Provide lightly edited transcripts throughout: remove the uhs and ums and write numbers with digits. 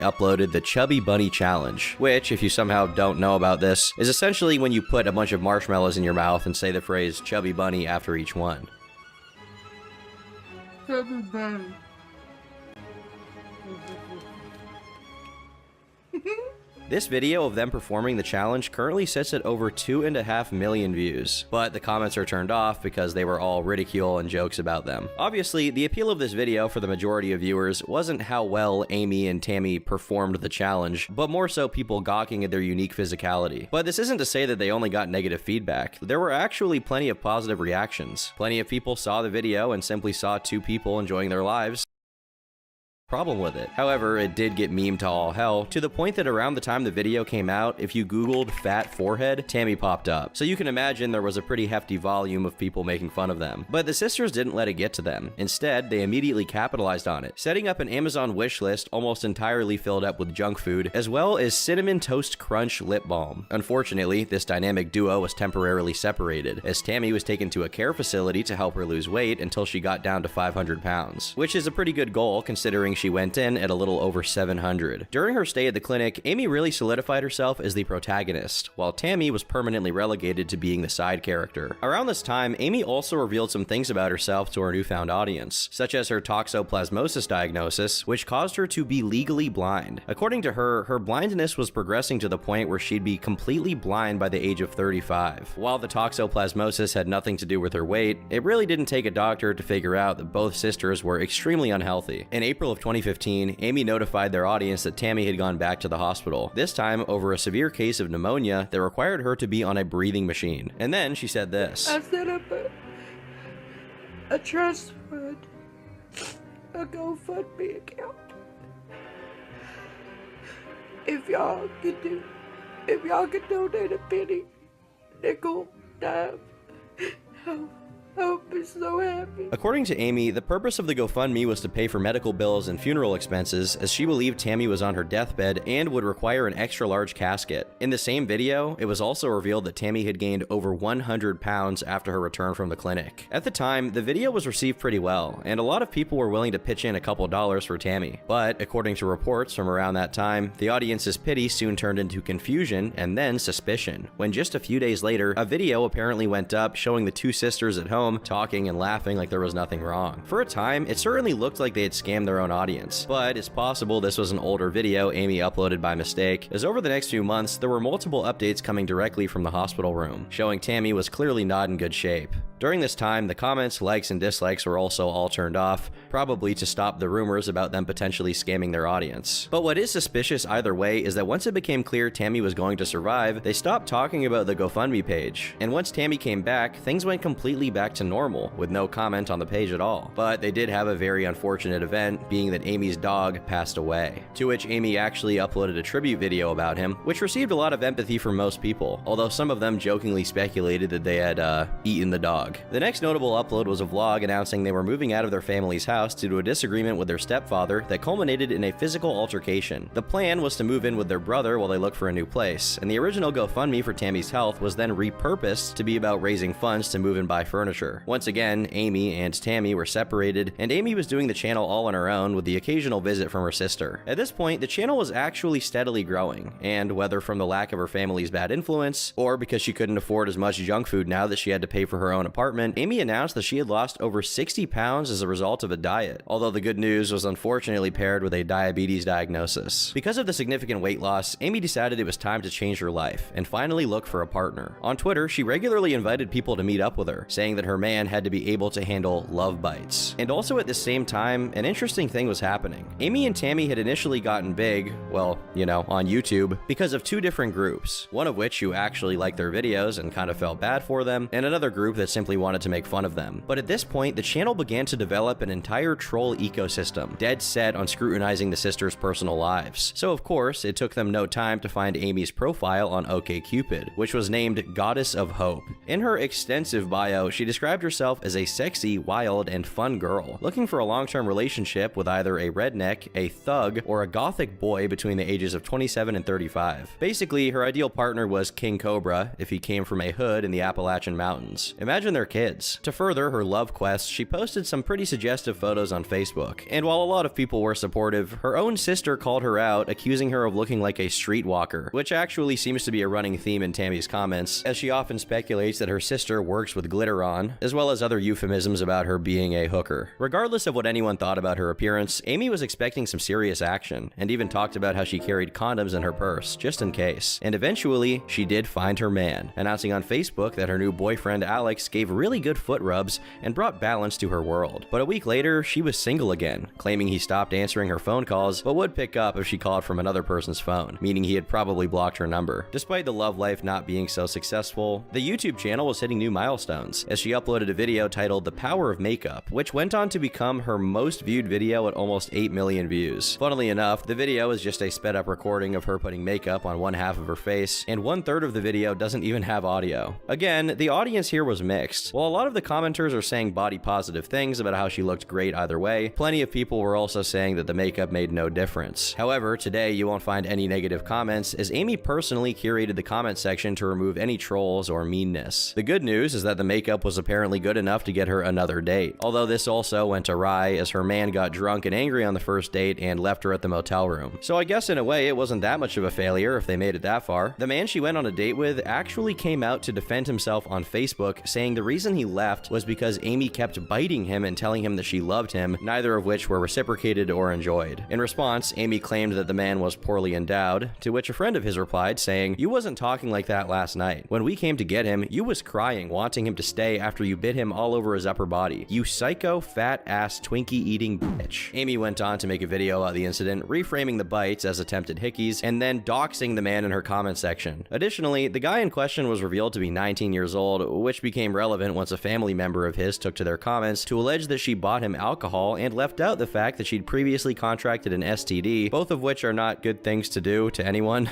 uploaded the Chubby Bunny Challenge, which, if you somehow don't know about this, is essentially when you put a bunch of marshmallows in your mouth and say the phrase Chubby Bunny after each one. Chubby Bunny. This video of them performing the challenge currently sits at over 2.5 million views, but the comments are turned off because they were all ridicule and jokes about them. Obviously, the appeal of this video for the majority of viewers wasn't how well Amy and Tammy performed the challenge, but more so people gawking at their unique physicality. But this isn't to say that they only got negative feedback. There were actually plenty of positive reactions. Plenty of people saw the video and simply saw two people enjoying their lives. Problem with it. However, it did get memed to all hell, to the point that around the time the video came out, if you googled fat forehead, Tammy popped up. So you can imagine there was a pretty hefty volume of people making fun of them. But the sisters didn't let it get to them. Instead, they immediately capitalized on it, setting up an Amazon wish list almost entirely filled up with junk food, as well as Cinnamon Toast Crunch lip balm. Unfortunately, this dynamic duo was temporarily separated, as Tammy was taken to a care facility to help her lose weight until she got down to 500 pounds, which is a pretty good goal considering she went in at a little over 700. During her stay at the clinic, Amy really solidified herself as the protagonist, while Tammy was permanently relegated to being the side character. Around this time, Amy also revealed some things about herself to her newfound audience, such as her toxoplasmosis diagnosis, which caused her to be legally blind. According to her, her blindness was progressing to the point where she'd be completely blind by the age of 35. While the toxoplasmosis had nothing to do with her weight, it really didn't take a doctor to figure out that both sisters were extremely unhealthy. In April of 2015, Amy notified their audience that Tammy had gone back to the hospital, this time over a severe case of pneumonia that required her to be on a breathing machine. And then she said this. I set up a trust fund, a GoFundMe account. If y'all could donate a penny, nickel, dime, I'll be so happy. According to Amy, the purpose of the GoFundMe was to pay for medical bills and funeral expenses, as she believed Tammy was on her deathbed and would require an extra large casket. In the same video, it was also revealed that Tammy had gained over 100 pounds after her return from the clinic. At the time, the video was received pretty well, and a lot of people were willing to pitch in a couple dollars for Tammy. But according to reports from around that time, the audience's pity soon turned into confusion and then suspicion, when just a few days later, a video apparently went up showing the two sisters at home talking and laughing like there was nothing wrong. For a time, it certainly looked like they had scammed their own audience, but it's possible this was an older video Amy uploaded by mistake, as over the next few months, there were multiple updates coming directly from the hospital room, showing Tammy was clearly not in good shape. During this time, the comments, likes, and dislikes were also all turned off, probably to stop the rumors about them potentially scamming their audience. But what is suspicious either way is that once it became clear Tammy was going to survive, they stopped talking about the GoFundMe page. And once Tammy came back, things went completely back to normal, with no comment on the page at all. But they did have a very unfortunate event, being that Amy's dog passed away, to which Amy actually uploaded a tribute video about him, which received a lot of empathy from most people, although some of them jokingly speculated that they had eaten the dog. The next notable upload was a vlog announcing they were moving out of their family's house due to a disagreement with their stepfather that culminated in a physical altercation. The plan was to move in with their brother while they look for a new place, and the original GoFundMe for Tammy's health was then repurposed to be about raising funds to move and buy furniture. Once again, Amy and Tammy were separated, and Amy was doing the channel all on her own with the occasional visit from her sister. At this point, the channel was actually steadily growing, and whether from the lack of her family's bad influence, or because she couldn't afford as much junk food now that she had to pay for her own apartment, Amy announced that she had lost over 60 pounds as a result of a diet, although the good news was unfortunately paired with a diabetes diagnosis. Because of the significant weight loss, Amy decided it was time to change her life and finally look for a partner. On Twitter, she regularly invited people to meet up with her, saying that her man had to be able to handle love bites. And also at the same time, an interesting thing was happening. Amy and Tammy had initially gotten big, well, you know, on YouTube, because of two different groups, one of which who actually liked their videos and kind of felt bad for them, and another group that simply wanted to make fun of them. But at this point, the channel began to develop an entire troll ecosystem, dead set on scrutinizing the sisters' personal lives. So of course, it took them no time to find Amy's profile on OkCupid, which was named Goddess of Hope. In her extensive bio, she described described herself as a sexy, wild, and fun girl, looking for a long-term relationship with either a redneck, a thug, or a gothic boy between the ages of 27 and 35. Basically, her ideal partner was King Cobra if he came from a hood in the Appalachian Mountains. Imagine their kids. To further her love quest, she posted some pretty suggestive photos on Facebook, and while a lot of people were supportive, her own sister called her out, accusing her of looking like a streetwalker, which actually seems to be a running theme in Tammy's comments, as she often speculates that her sister works with glitter on, as well as other euphemisms about her being a hooker. Regardless of what anyone thought about her appearance, Amy was expecting some serious action, and even talked about how she carried condoms in her purse, just in case. And eventually, she did find her man, announcing on Facebook that her new boyfriend Alex gave really good foot rubs and brought balance to her world. But a week later, she was single again, claiming he stopped answering her phone calls, but would pick up if she called from another person's phone, meaning he had probably blocked her number. Despite the love life not being so successful, the YouTube channel was hitting new milestones, as she uploaded a video titled The Power of Makeup, which went on to become her most viewed video at almost 8 million views. Funnily enough, the video is just a sped up recording of her putting makeup on one half of her face, and 1/3 of the video doesn't even have audio. Again, the audience here was mixed. While a lot of the commenters are saying body positive things about how she looked great either way, plenty of people were also saying that the makeup made no difference. However, today you won't find any negative comments, as Amy personally curated the comment section to remove any trolls or meanness. The good news is that the makeup was apparently good enough to get her another date, although this also went awry as her man got drunk and angry on the first date and left her at the motel room. So I guess in a way it wasn't that much of a failure if they made it that far. The man she went on a date with actually came out to defend himself on Facebook, saying the reason he left was because Amy kept biting him and telling him that she loved him, neither of which were reciprocated or enjoyed. In response, Amy claimed that the man was poorly endowed, to which a friend of his replied saying, "You wasn't talking like that last night. When we came to get him, you was crying, wanting him to stay after you bit him all over his upper body. You psycho, fat-ass, Twinkie-eating bitch." Amy went on to make a video about the incident, reframing the bites as attempted hickeys, and then doxing the man in her comment section. Additionally, the guy in question was revealed to be 19 years old, which became relevant once a family member of his took to their comments to allege that she bought him alcohol and left out the fact that she'd previously contracted an STD, both of which are not good things to do to anyone.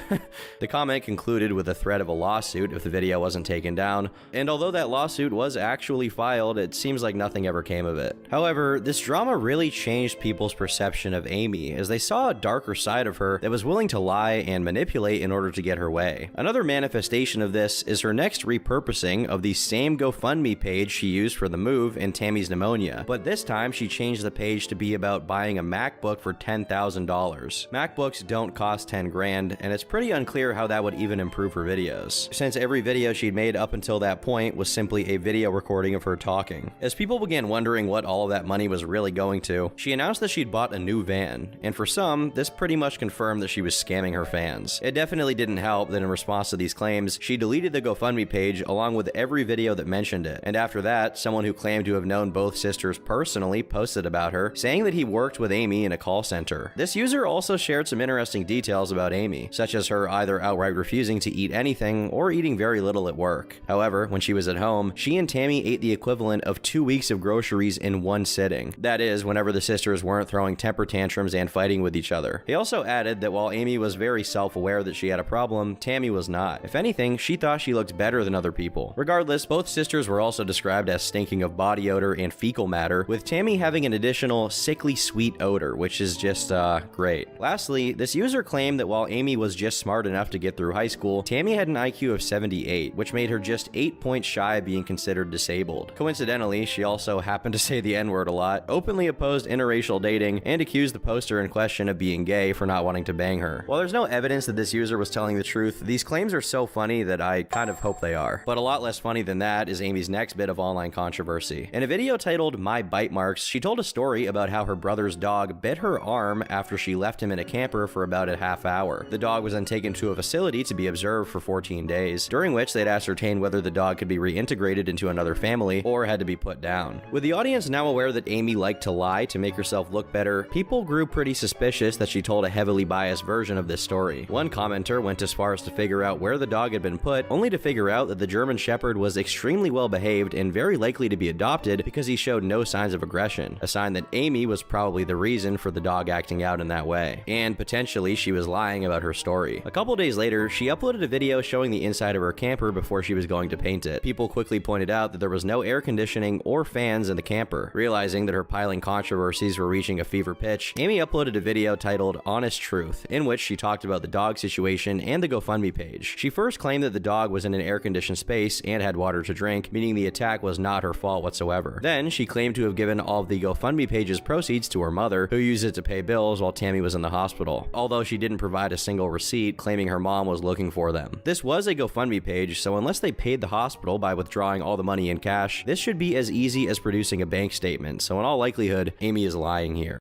The comment concluded with a threat of a lawsuit if the video wasn't taken down, and although that lawsuit was actually filed, it seems like nothing ever came of it. However, this drama really changed people's perception of Amy, as they saw a darker side of her that was willing to lie and manipulate in order to get her way. Another manifestation of this is her next repurposing of the same GoFundMe page she used for the move and Tammy's pneumonia, but this time she changed the page to be about buying a MacBook for $10,000. MacBooks don't cost 10 grand, and it's pretty unclear how that would even improve her videos, since every video she'd made up until that point was simply a video recording of her talking. As people began wondering what all of that money was really going to, she announced that she'd bought a new van, and for some, this pretty much confirmed that she was scamming her fans. It definitely didn't help that in response to these claims, she deleted the GoFundMe page along with every video that mentioned it, and after that, someone who claimed to have known both sisters personally posted about her, saying that he worked with Amy in a call center. This user also shared some interesting details about Amy, such as her either outright refusing to eat anything or eating very little at work. However, when she was at home, she and Tammy ate the equivalent of 2 weeks of groceries in one sitting. That is, whenever the sisters weren't throwing temper tantrums and fighting with each other. He also added that while Amy was very self-aware that she had a problem, Tammy was not. If anything, she thought she looked better than other people. Regardless, both sisters were also described as stinking of body odor and fecal matter, with Tammy having an additional sickly sweet odor, which is just, great. Lastly, this user claimed that while Amy was just smart enough to get through high school, Tammy had an IQ of 78, which made her just 8 points shy of being considered disabled. Coincidentally, she also happened to say the N-word a lot, openly opposed interracial dating, and accused the poster in question of being gay for not wanting to bang her. While there's no evidence that this user was telling the truth, these claims are so funny that I kind of hope they are. But a lot less funny than that is Amy's next bit of online controversy. In a video titled My Bite Marks, she told a story about how her brother's dog bit her arm after she left him in a camper for about a half hour. The dog was then taken to a facility to be observed for 14 days, during which they'd ascertain whether the dog could be reintegrated into another family or had to be put down. With the audience now aware that Amy liked to lie to make herself look better, people grew pretty suspicious that she told a heavily biased version of this story. One commenter went as far as to figure out where the dog had been put, only to figure out that the German Shepherd was extremely well behaved and very likely to be adopted because he showed no signs of aggression, a sign that Amy was probably the reason for the dog acting out in that way. And potentially she was lying about her story. A couple days later, she uploaded a video showing the inside of her camper before she was going to paint it. People quickly pointed out that there was no air conditioning or fans in the camper. Realizing that her piling controversies were reaching a fever pitch, Amy uploaded a video titled Honest Truth, in which she talked about the dog situation and the GoFundMe page. She first claimed that the dog was in an air-conditioned space and had water to drink, meaning the attack was not her fault whatsoever. Then, she claimed to have given all of the GoFundMe page's proceeds to her mother, who used it to pay bills while Tammy was in the hospital, although she didn't provide a single receipt, claiming her mom was looking for them. This was a GoFundMe page, so unless they paid the hospital by withdrawing all the money in cash, this should be as easy as producing a bank statement, so in all likelihood, Amy is lying here.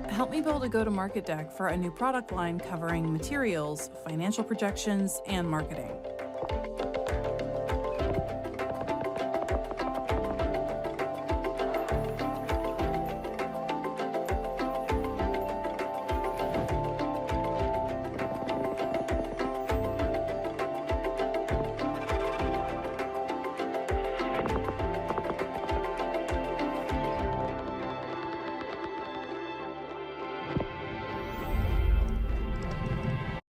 Help me build a go-to-market deck for a new product line covering materials, financial projections, and marketing.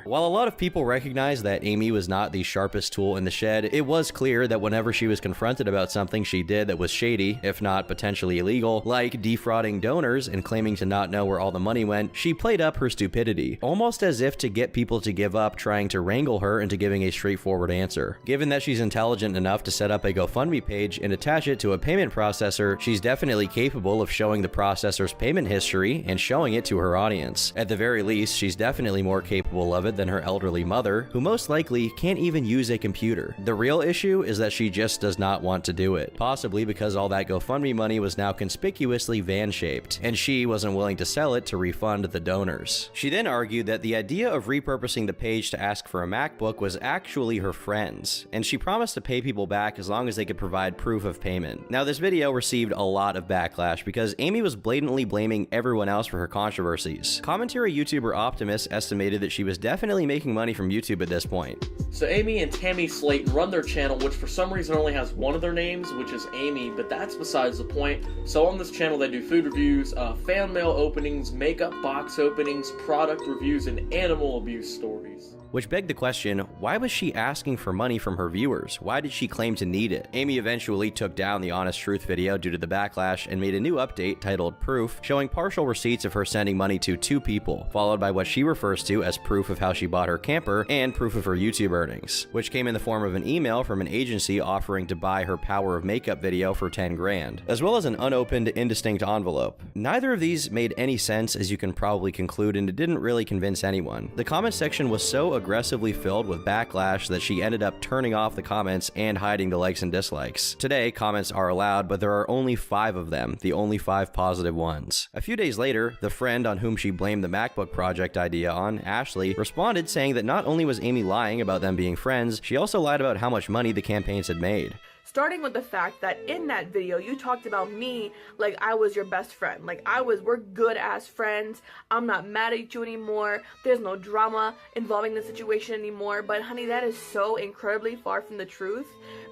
While a lot of people recognize that Amy was not the sharpest tool in the shed, it was clear that whenever she was confronted about something she did that was shady, if not potentially illegal, like defrauding donors and claiming to not know where all the money went, she played up her stupidity, almost as if to get people to give up trying to wrangle her into giving a straightforward answer. Given that she's intelligent enough to set up a GoFundMe page and attach it to a payment processor, she's definitely capable of showing the processor's payment history and showing it to her audience. At the very least, she's definitely more capable of it than her elderly mother, who most likely can't even use a computer. The real issue is that she just does not want to do it, possibly because all that GoFundMe money was now conspicuously van-shaped, and she wasn't willing to sell it to refund the donors. She then argued that the idea of repurposing the page to ask for a MacBook was actually her friend's, and she promised to pay people back as long as they could provide proof of payment. Now, this video received a lot of backlash because Amy was blatantly blaming everyone else for her controversies. Commentary YouTuber Optimus estimated that she was definitely making money from YouTube at this point. So Amy and Tammy Slayton run their channel, which for some reason only has one of their names, which is Amy, but that's besides the point. So on this channel they do food reviews, fan mail openings, makeup box openings, product reviews, and animal abuse stories. Which begged the question, why was she asking for money from her viewers? Why did she claim to need it? Amy eventually took down the Honest Truth video due to the backlash and made a new update titled Proof, showing partial receipts of her sending money to 2 people, followed by what she refers to as proof of how she bought her camper and proof of her YouTube earnings, which came in the form of an email from an agency offering to buy her Power of Makeup video for 10 grand, as well as an unopened, indistinct envelope. Neither of these made any sense, as you can probably conclude, and it didn't really convince anyone. The comment section was so aggressively filled with backlash that she ended up turning off the comments and hiding the likes and dislikes. Today, comments are allowed, but there are only 5 of them, the only 5 positive ones. A few days later, the friend on whom she blamed the MacBook project idea on, Ashley, responded saying that not only was Amy lying about them being friends, she also lied about how much money the campaigns had made. Starting with the fact that in that video, you talked about me like I was your best friend. Like we're good ass friends. I'm not mad at you anymore. There's no drama involving the situation anymore. But honey, that is so incredibly far from the truth,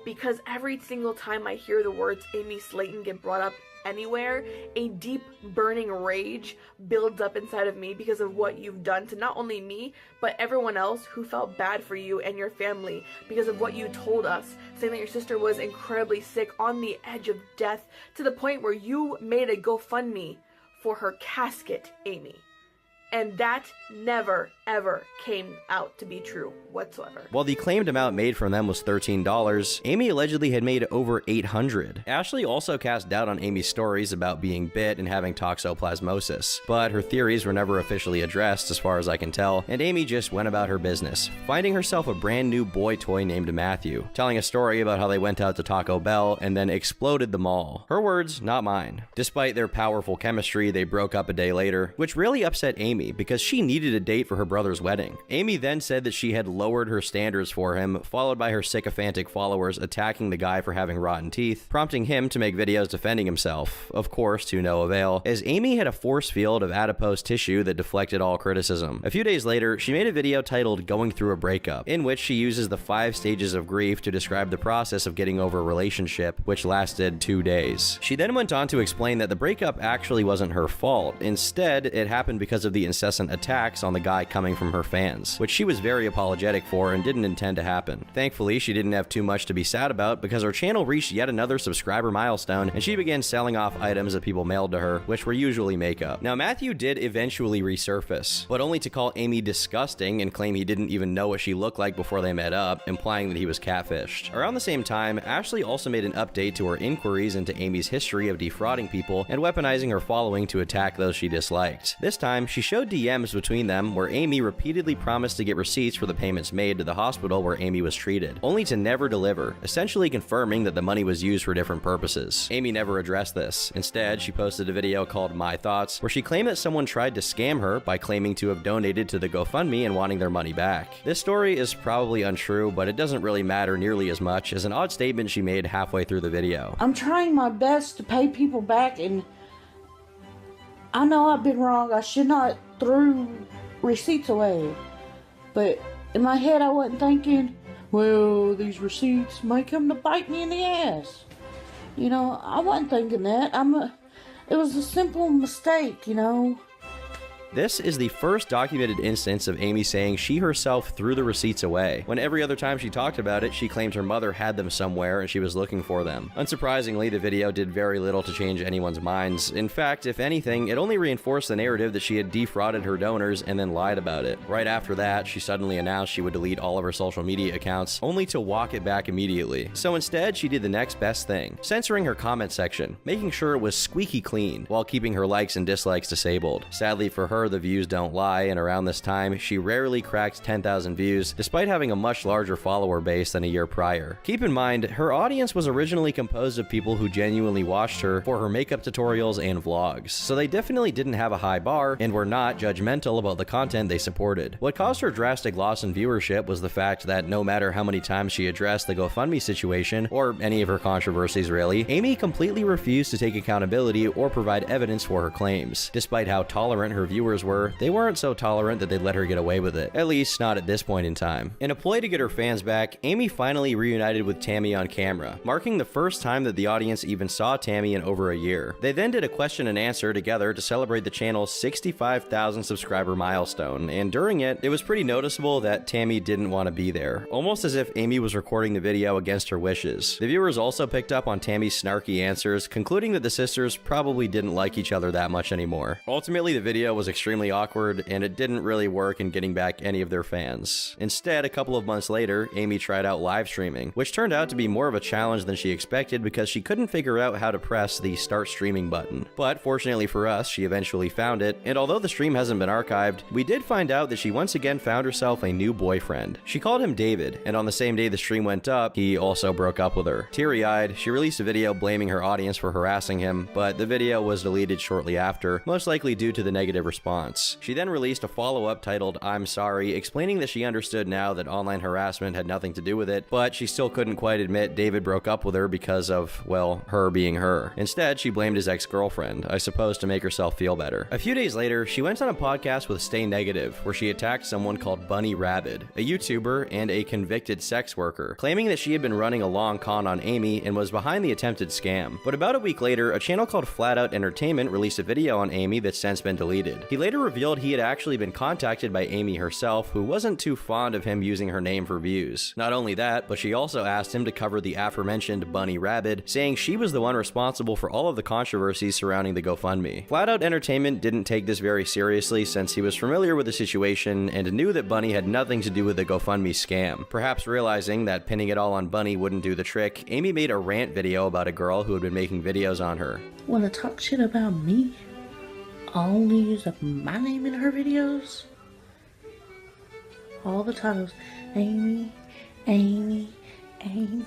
because every single time I hear the words Amy Slayton get brought up anywhere, a deep burning rage builds up inside of me because of what you've done to not only me, but everyone else who felt bad for you and your family because of what you told us, saying that your sister was incredibly sick, on the edge of death, to the point where you made a GoFundMe for her casket, Amy. And that never, ever came out to be true whatsoever. While the claimed amount made from them was $13, Amy allegedly had made over $800. Ashley also cast doubt on Amy's stories about being bit and having toxoplasmosis, but her theories were never officially addressed as far as I can tell, and Amy just went about her business, finding herself a brand new boy toy named Matthew, telling a story about how they went out to Taco Bell and then exploded the mall. Her words, not mine. Despite their powerful chemistry, they broke up a day later, which really upset Amy Amy because she needed a date for her brother's wedding. Amy then said that she had lowered her standards for him, followed by her sycophantic followers attacking the guy for having rotten teeth, prompting him to make videos defending himself, of course to no avail, as Amy had a force field of adipose tissue that deflected all criticism. A few days later, she made a video titled Going Through a Breakup, in which she uses the 5 stages of grief to describe the process of getting over a relationship, which lasted 2 days. She then went on to explain that the breakup actually wasn't her fault. Instead, it happened because of the incessant attacks on the guy coming from her fans, which she was very apologetic for and didn't intend to happen. Thankfully, she didn't have too much to be sad about because her channel reached yet another subscriber milestone and she began selling off items that people mailed to her, which were usually makeup. Now, Matthew did eventually resurface, but only to call Amy disgusting and claim he didn't even know what she looked like before they met up, implying that he was catfished. Around the same time, Ashley also made an update to her inquiries into Amy's history of defrauding people and weaponizing her following to attack those she disliked. This time, she showed DMs between them where Amy repeatedly promised to get receipts for the payments made to the hospital where Amy was treated, only to never deliver, essentially confirming that the money was used for different purposes. Amy never addressed this. Instead, she posted a video called My Thoughts, where she claimed that someone tried to scam her by claiming to have donated to the GoFundMe and wanting their money back. This story is probably untrue, but it doesn't really matter nearly as much as an odd statement she made halfway through the video. I'm trying my best to pay people back, and I know I've been wrong. I should not throw receipts away. But in my head, I wasn't thinking, well, these receipts might come to bite me in the ass. You know, I wasn't thinking that. It was a simple mistake, you know. This is the first documented instance of Amy saying she herself threw the receipts away, when every other time she talked about it, she claimed her mother had them somewhere and she was looking for them. Unsurprisingly, the video did very little to change anyone's minds. In fact, if anything, it only reinforced the narrative that she had defrauded her donors and then lied about it. Right after that, she suddenly announced she would delete all of her social media accounts, only to walk it back immediately. So instead, she did the next best thing, censoring her comment section, making sure it was squeaky clean, while keeping her likes and dislikes disabled. Sadly for her, the views don't lie, and around this time, she rarely cracked 10,000 views, despite having a much larger follower base than a year prior. Keep in mind, her audience was originally composed of people who genuinely watched her for her makeup tutorials and vlogs, so they definitely didn't have a high bar and were not judgmental about the content they supported. What caused her drastic loss in viewership was the fact that no matter how many times she addressed the GoFundMe situation, or any of her controversies really, Amy completely refused to take accountability or provide evidence for her claims. Despite how tolerant her viewers were, they weren't so tolerant that they'd let her get away with it. At least, not at this point in time. In a ploy to get her fans back, Amy finally reunited with Tammy on camera, marking the first time that the audience even saw Tammy in over a year. They then did a question and answer together to celebrate the channel's 65,000 subscriber milestone, and during it, it was pretty noticeable that Tammy didn't want to be there, almost as if Amy was recording the video against her wishes. The viewers also picked up on Tammy's snarky answers, concluding that the sisters probably didn't like each other that much anymore. Ultimately, the video was extremely awkward, and it didn't really work in getting back any of their fans. Instead, a couple of months later, Amy tried out live streaming, which turned out to be more of a challenge than she expected because she couldn't figure out how to press the start streaming button. But fortunately for us, she eventually found it, and although the stream hasn't been archived, we did find out that she once again found herself a new boyfriend. She called him David, and on the same day the stream went up, he also broke up with her. Teary-eyed, she released a video blaming her audience for harassing him, but the video was deleted shortly after, most likely due to the negative response. She then released a follow-up titled I'm Sorry, explaining that she understood now that online harassment had nothing to do with it, but she still couldn't quite admit David broke up with her because of, well, her being her. Instead, she blamed his ex-girlfriend, I suppose to make herself feel better. A few days later, she went on a podcast with Stay Negative, where she attacked someone called Bunny Rabbit, a YouTuber and a convicted sex worker, claiming that she had been running a long con on Amy and was behind the attempted scam. But about a week later, a channel called Flat Out Entertainment released a video on Amy that's since been deleted. He later revealed he had actually been contacted by Amy herself, who wasn't too fond of him using her name for views. Not only that, but she also asked him to cover the aforementioned Bunny Rabbit, saying she was the one responsible for all of the controversies surrounding the GoFundMe. Flat Out Entertainment didn't take this very seriously since he was familiar with the situation and knew that Bunny had nothing to do with the GoFundMe scam. Perhaps realizing that pinning it all on Bunny wouldn't do the trick, Amy made a rant video about a girl who had been making videos on her. Wanna talk shit about me? I'll only use up my name in her videos? All the titles, Amy, Amy, Amy.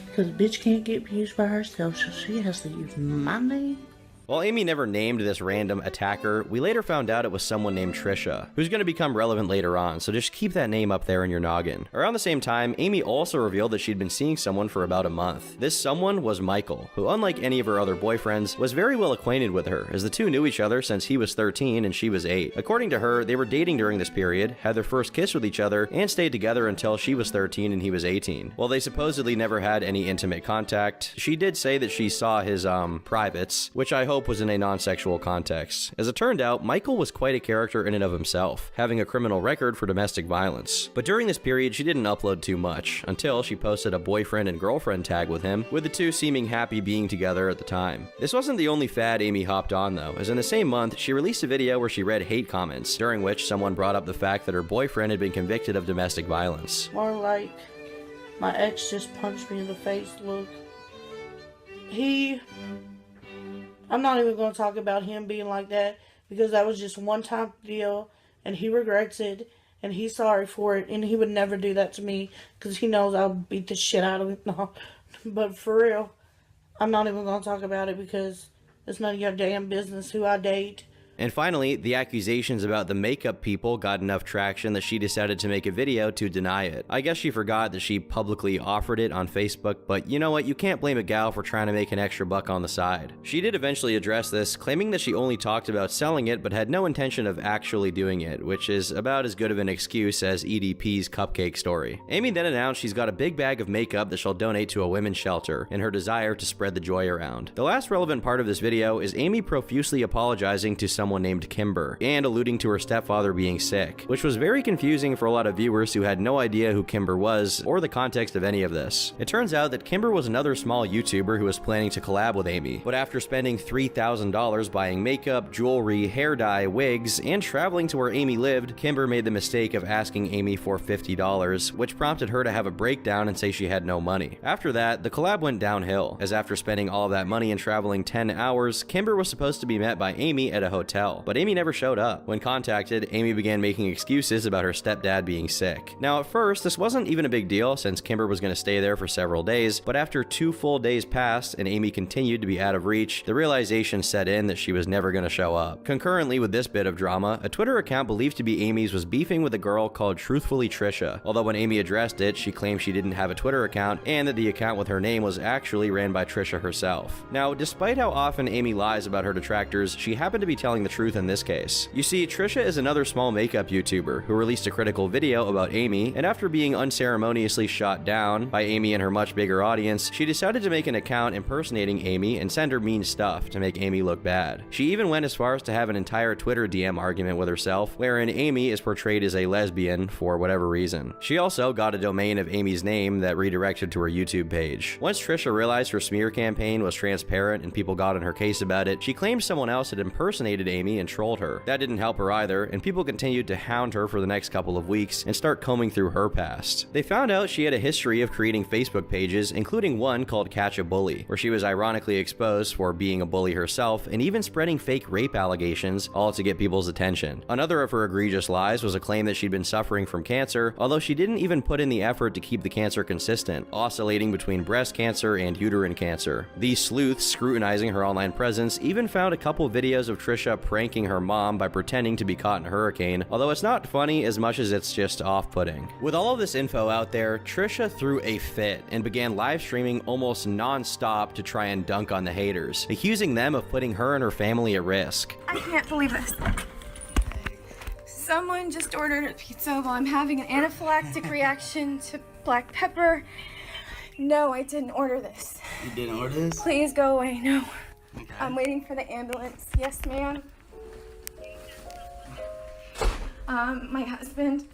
Because bitch can't get views by herself, so she has to use my name. While Amy never named this random attacker, we later found out it was someone named Trisha, who's going to become relevant later on, so just keep that name up there in your noggin. Around the same time, Amy also revealed that she'd been seeing someone for about a month. This someone was Michael, who unlike any of her other boyfriends, was very well acquainted with her, as the two knew each other since he was 13 and she was 8. According to her, they were dating during this period, had their first kiss with each other, and stayed together until she was 13 and he was 18. While they supposedly never had any intimate contact, she did say that she saw his, privates, which I hope was in a non-sexual context. As it turned out, Michael was quite a character in and of himself, having a criminal record for domestic violence. But during this period, she didn't upload too much, until she posted a boyfriend and girlfriend tag with him, with the two seeming happy being together at the time. This wasn't the only fad Amy hopped on though, as in the same month, she released a video where she read hate comments, during which someone brought up the fact that her boyfriend had been convicted of domestic violence. More like my ex just punched me in the face look. I'm not even going to talk about him being like that, because that was just one time deal and he regrets it and he's sorry for it, and he would never do that to me because he knows I'll beat the shit out of him. No, but for real, I'm not even going to talk about it because it's none of your damn business who I date. And finally, the accusations about the makeup people got enough traction that she decided to make a video to deny it. I guess she forgot that she publicly offered it on Facebook, but you know what, you can't blame a gal for trying to make an extra buck on the side. She did eventually address this, claiming that she only talked about selling it but had no intention of actually doing it, which is about as good of an excuse as EDP's cupcake story. Amy then announced she's got a big bag of makeup that she'll donate to a women's shelter, in her desire to spread the joy around. The last relevant part of this video is Amy profusely apologizing to someone named Kimber, and alluding to her stepfather being sick, which was very confusing for a lot of viewers who had no idea who Kimber was, or the context of any of this. It turns out that Kimber was another small YouTuber who was planning to collab with Amy, but after spending $3,000 buying makeup, jewelry, hair dye, wigs, and traveling to where Amy lived, Kimber made the mistake of asking Amy for $50, which prompted her to have a breakdown and say she had no money. After that, the collab went downhill, as after spending all of that money and traveling 10 hours, Kimber was supposed to be met by Amy at a hotel, but Amy never showed up. When contacted, Amy began making excuses about her stepdad being sick. Now at first, this wasn't even a big deal since Kimber was going to stay there for several days, but after 2 full days passed and Amy continued to be out of reach, the realization set in that she was never going to show up. Concurrently with this bit of drama, a Twitter account believed to be Amy's was beefing with a girl called Truthfully Trisha, although when Amy addressed it, she claimed she didn't have a Twitter account and that the account with her name was actually ran by Trisha herself. Now, despite how often Amy lies about her detractors, she happened to be telling the truth in this case. You see, Trisha is another small makeup YouTuber who released a critical video about Amy, and after being unceremoniously shot down by Amy and her much bigger audience, she decided to make an account impersonating Amy and send her mean stuff to make Amy look bad. She even went as far as to have an entire Twitter DM argument with herself, wherein Amy is portrayed as a lesbian for whatever reason. She also got a domain of Amy's name that redirected to her YouTube page. Once Trisha realized her smear campaign was transparent and people got on her case about it, she claimed someone else had impersonated Amy and trolled her. That didn't help her either, and people continued to hound her for the next couple of weeks and start combing through her past. They found out she had a history of creating Facebook pages, including one called Catch a Bully, where she was ironically exposed for being a bully herself and even spreading fake rape allegations, all to get people's attention. Another of her egregious lies was a claim that she'd been suffering from cancer, although she didn't even put in the effort to keep the cancer consistent, oscillating between breast cancer and uterine cancer. These sleuths scrutinizing her online presence even found a couple videos of Trisha pranking her mom by pretending to be caught in a hurricane, although it's not funny as much as it's just off-putting. With all of this info out there, Trisha threw a fit and began live streaming almost non-stop to try and dunk on the haters, accusing them of putting her and her family at risk. I can't believe this. Someone just ordered a pizza while I'm having an anaphylactic reaction to black pepper. No, I didn't order this. You didn't order this? Please go away. No. Okay. I'm waiting for the ambulance. Yes, ma'am. My husband.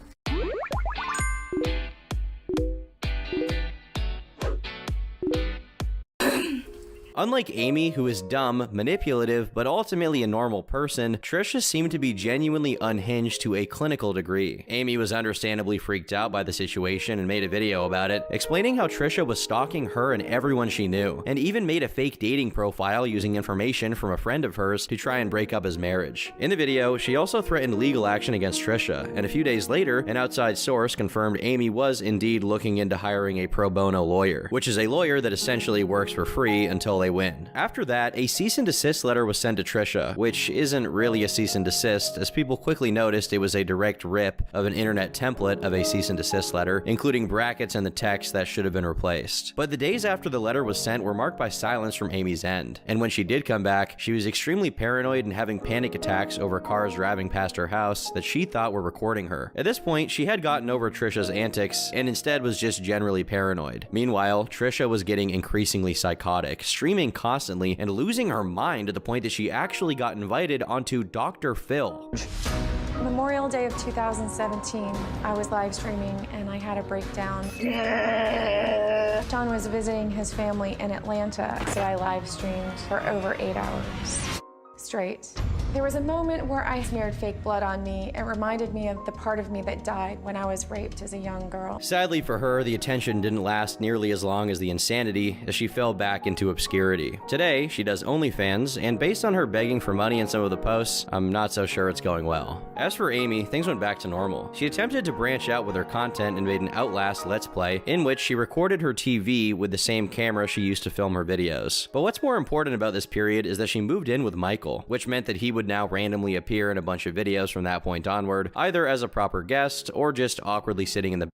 Unlike Amy, who is dumb, manipulative, but ultimately a normal person, Trisha seemed to be genuinely unhinged to a clinical degree. Amy was understandably freaked out by the situation and made a video about it, explaining how Trisha was stalking her and everyone she knew, and even made a fake dating profile using information from a friend of hers to try and break up his marriage. In the video, she also threatened legal action against Trisha, and a few days later, an outside source confirmed Amy was indeed looking into hiring a pro bono lawyer, which is a lawyer that essentially works for free until they win. After that, a cease and desist letter was sent to Trisha, which isn't really a cease and desist, as people quickly noticed it was a direct rip of an internet template of a cease and desist letter, including brackets and the text that should have been replaced. But the days after the letter was sent were marked by silence from Amy's end, and when she did come back, she was extremely paranoid and having panic attacks over cars driving past her house that she thought were recording her. At this point, she had gotten over Trisha's antics and instead was just generally paranoid. Meanwhile, Trisha was getting increasingly psychotic, streaming constantly and losing her mind to the point that she actually got invited onto Dr. Phil. Memorial Day of 2017, I was live streaming and I had a breakdown. John was visiting his family in Atlanta, so I live streamed for over 8 hours straight. There was a moment where I smeared fake blood on me. It reminded me of the part of me that died when I was raped as a young girl. Sadly for her, the attention didn't last nearly as long as the insanity, as she fell back into obscurity. Today, she does OnlyFans, and based on her begging for money in some of the posts, I'm not so sure it's going well. As for Amy, things went back to normal. She attempted to branch out with her content and made an Outlast Let's Play, in which she recorded her TV with the same camera she used to film her videos. But what's more important about this period is that she moved in with Michael, which meant that he would now randomly appear in a bunch of videos from that point onward, either as a proper guest or just awkwardly sitting in the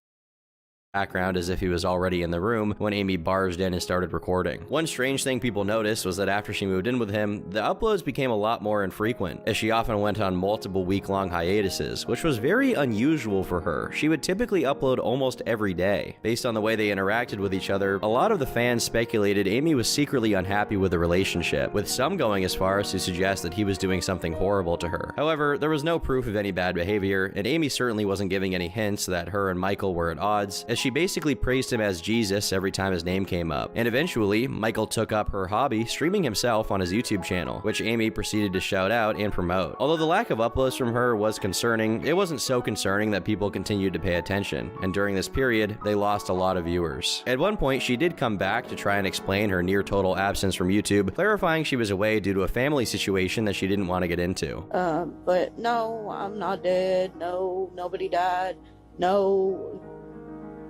background as if he was already in the room when Amy barged in and started recording. One strange thing people noticed was that after she moved in with him, the uploads became a lot more infrequent, as she often went on multiple week-long hiatuses, which was very unusual for her. She would typically upload almost every day. Based on the way they interacted with each other, a lot of the fans speculated Amy was secretly unhappy with the relationship, with some going as far as to suggest that he was doing something horrible to her. However, there was no proof of any bad behavior, and Amy certainly wasn't giving any hints that her and Michael were at odds, as she basically praised him as Jesus every time his name came up. And eventually, Michael took up her hobby, streaming himself on his YouTube channel, which Amy proceeded to shout out and promote. Although the lack of uploads from her was concerning, it wasn't so concerning that people continued to pay attention, and during this period, they lost a lot of viewers. At one point, she did come back to try and explain her near total absence from YouTube, clarifying she was away due to a family situation that she didn't want to get into. But no, I'm not dead. No, nobody died. No,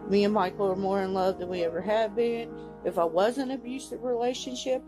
me and Michael are more in love than we ever have been. If I was in an abusive relationship,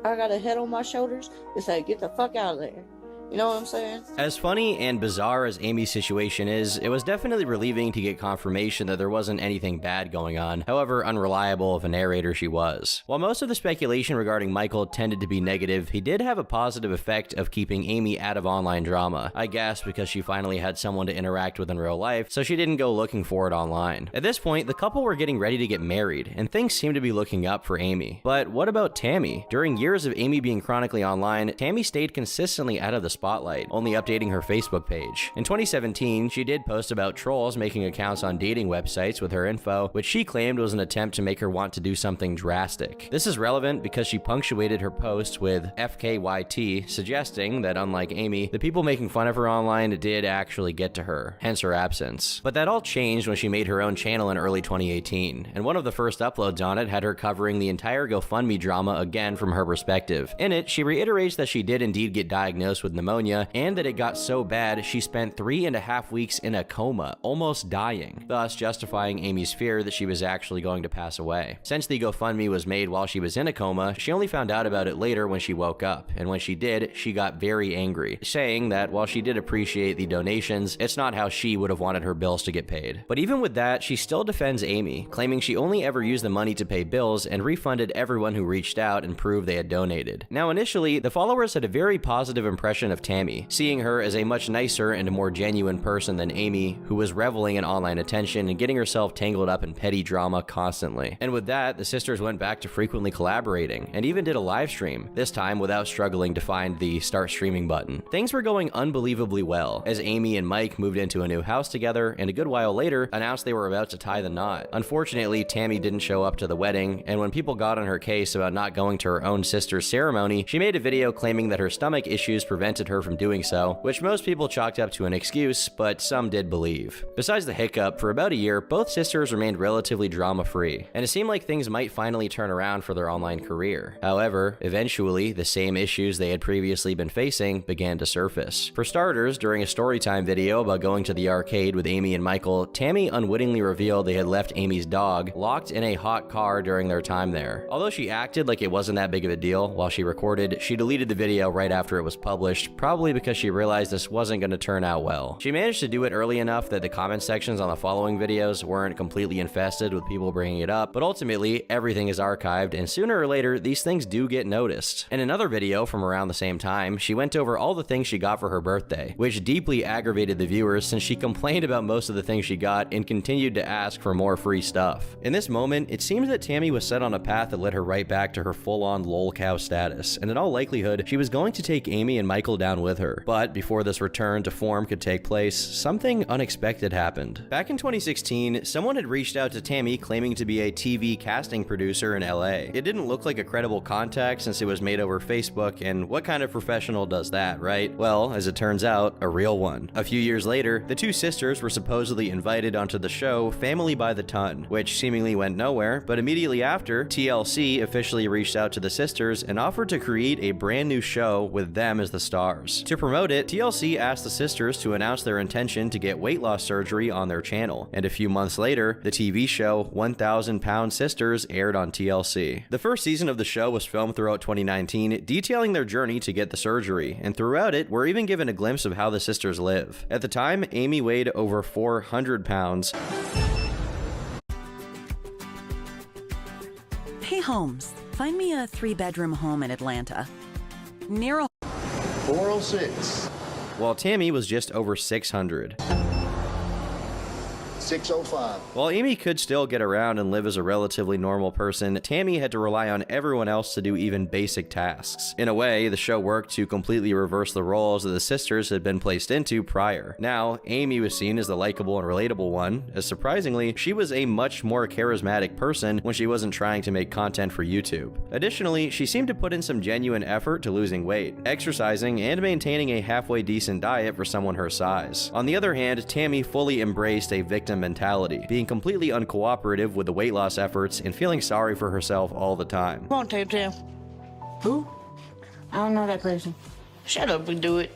I got a head on my shoulders to say, get the fuck out of there. You know what I'm saying? As funny and bizarre as Amy's situation is, it was definitely relieving to get confirmation that there wasn't anything bad going on, however unreliable of a narrator she was. While most of the speculation regarding Michael tended to be negative, he did have a positive effect of keeping Amy out of online drama, I guess because she finally had someone to interact with in real life, so she didn't go looking for it online. At this point, the couple were getting ready to get married, and things seemed to be looking up for Amy. But what about Tammy? During years of Amy being chronically online, Tammy stayed consistently out of the spotlight, only updating her Facebook page. In 2017, she did post about trolls making accounts on dating websites with her info, which she claimed was an attempt to make her want to do something drastic. This is relevant because she punctuated her post with FKYT, suggesting that unlike Amy, the people making fun of her online did actually get to her, hence her absence. But that all changed when she made her own channel in early 2018, and one of the first uploads on it had her covering the entire GoFundMe drama again from her perspective. In it, she reiterates that she did indeed get diagnosed with pneumonia, and that it got so bad she spent 3.5 weeks in a coma, almost dying, thus justifying Amy's fear that she was actually going to pass away. Since the GoFundMe was made while she was in a coma, she only found out about it later when she woke up, and when she did, she got very angry, saying that while she did appreciate the donations, it's not how she would have wanted her bills to get paid. But even with that, she still defends Amy, claiming she only ever used the money to pay bills and refunded everyone who reached out and proved they had donated. Now initially, the followers had a very positive impression of Tammy, seeing her as a much nicer and more genuine person than Amy, who was reveling in online attention and getting herself tangled up in petty drama constantly. And with that, the sisters went back to frequently collaborating, and even did a live stream, this time without struggling to find the start streaming button. Things were going unbelievably well, as Amy and Mike moved into a new house together, and a good while later, announced they were about to tie the knot. Unfortunately, Tammy didn't show up to the wedding, and when people got on her case about not going to her own sister's ceremony, she made a video claiming that her stomach issues prevented prevented her from doing so, which most people chalked up to an excuse, but some did believe. Besides the hiccup, for about a year, both sisters remained relatively drama-free, and it seemed like things might finally turn around for their online career. However, eventually, the same issues they had previously been facing began to surface. For starters, during a storytime video about going to the arcade with Amy and Michael, Tammy unwittingly revealed they had left Amy's dog locked in a hot car during their time there. Although she acted like it wasn't that big of a deal while she recorded, she deleted the video right after it was published, probably because she realized this wasn't going to turn out well. She managed to do it early enough that the comment sections on the following videos weren't completely infested with people bringing it up, but ultimately, everything is archived, and sooner or later, these things do get noticed. In another video from around the same time, she went over all the things she got for her birthday, which deeply aggravated the viewers since she complained about most of the things she got and continued to ask for more free stuff. In this moment, it seems that Tammy was set on a path that led her right back to her full-on lol cow status, and in all likelihood, she was going to take Amy and Michael down with her. But before this return to form could take place, something unexpected happened. Back in 2016, someone had reached out to Tammy claiming to be a TV casting producer in LA. It didn't look like a credible contact since it was made over Facebook, and what kind of professional does that, right? Well, as it turns out, a real one. A few years later, the two sisters were supposedly invited onto the show Family by the Ton, which seemingly went nowhere, but immediately after, TLC officially reached out to the sisters and offered to create a brand new show with them as the stars. To promote it, TLC asked the sisters to announce their intention to get weight loss surgery on their channel, and a few months later, the TV show 1,000 Pound Sisters aired on TLC. The first season of the show was filmed throughout 2019, detailing their journey to get the surgery, and throughout it, we're even given a glimpse of how the sisters live. At the time, Amy weighed over 400 pounds. Hey Holmes, find me a 3-bedroom home in Atlanta. Near a 406. While Tammy was just over 600. 605. While Amy could still get around and live as a relatively normal person, Tammy had to rely on everyone else to do even basic tasks. In a way, the show worked to completely reverse the roles that the sisters had been placed into prior. Now, Amy was seen as the likable and relatable one, as surprisingly, she was a much more charismatic person when she wasn't trying to make content for YouTube. Additionally, she seemed to put in some genuine effort to losing weight, exercising, and maintaining a halfway decent diet for someone her size. On the other hand, Tammy fully embraced a victim mentality, being completely uncooperative with the weight loss efforts and feeling sorry for herself all the time. Come on, Tam. Who? I don't know that person. Shut up and do it.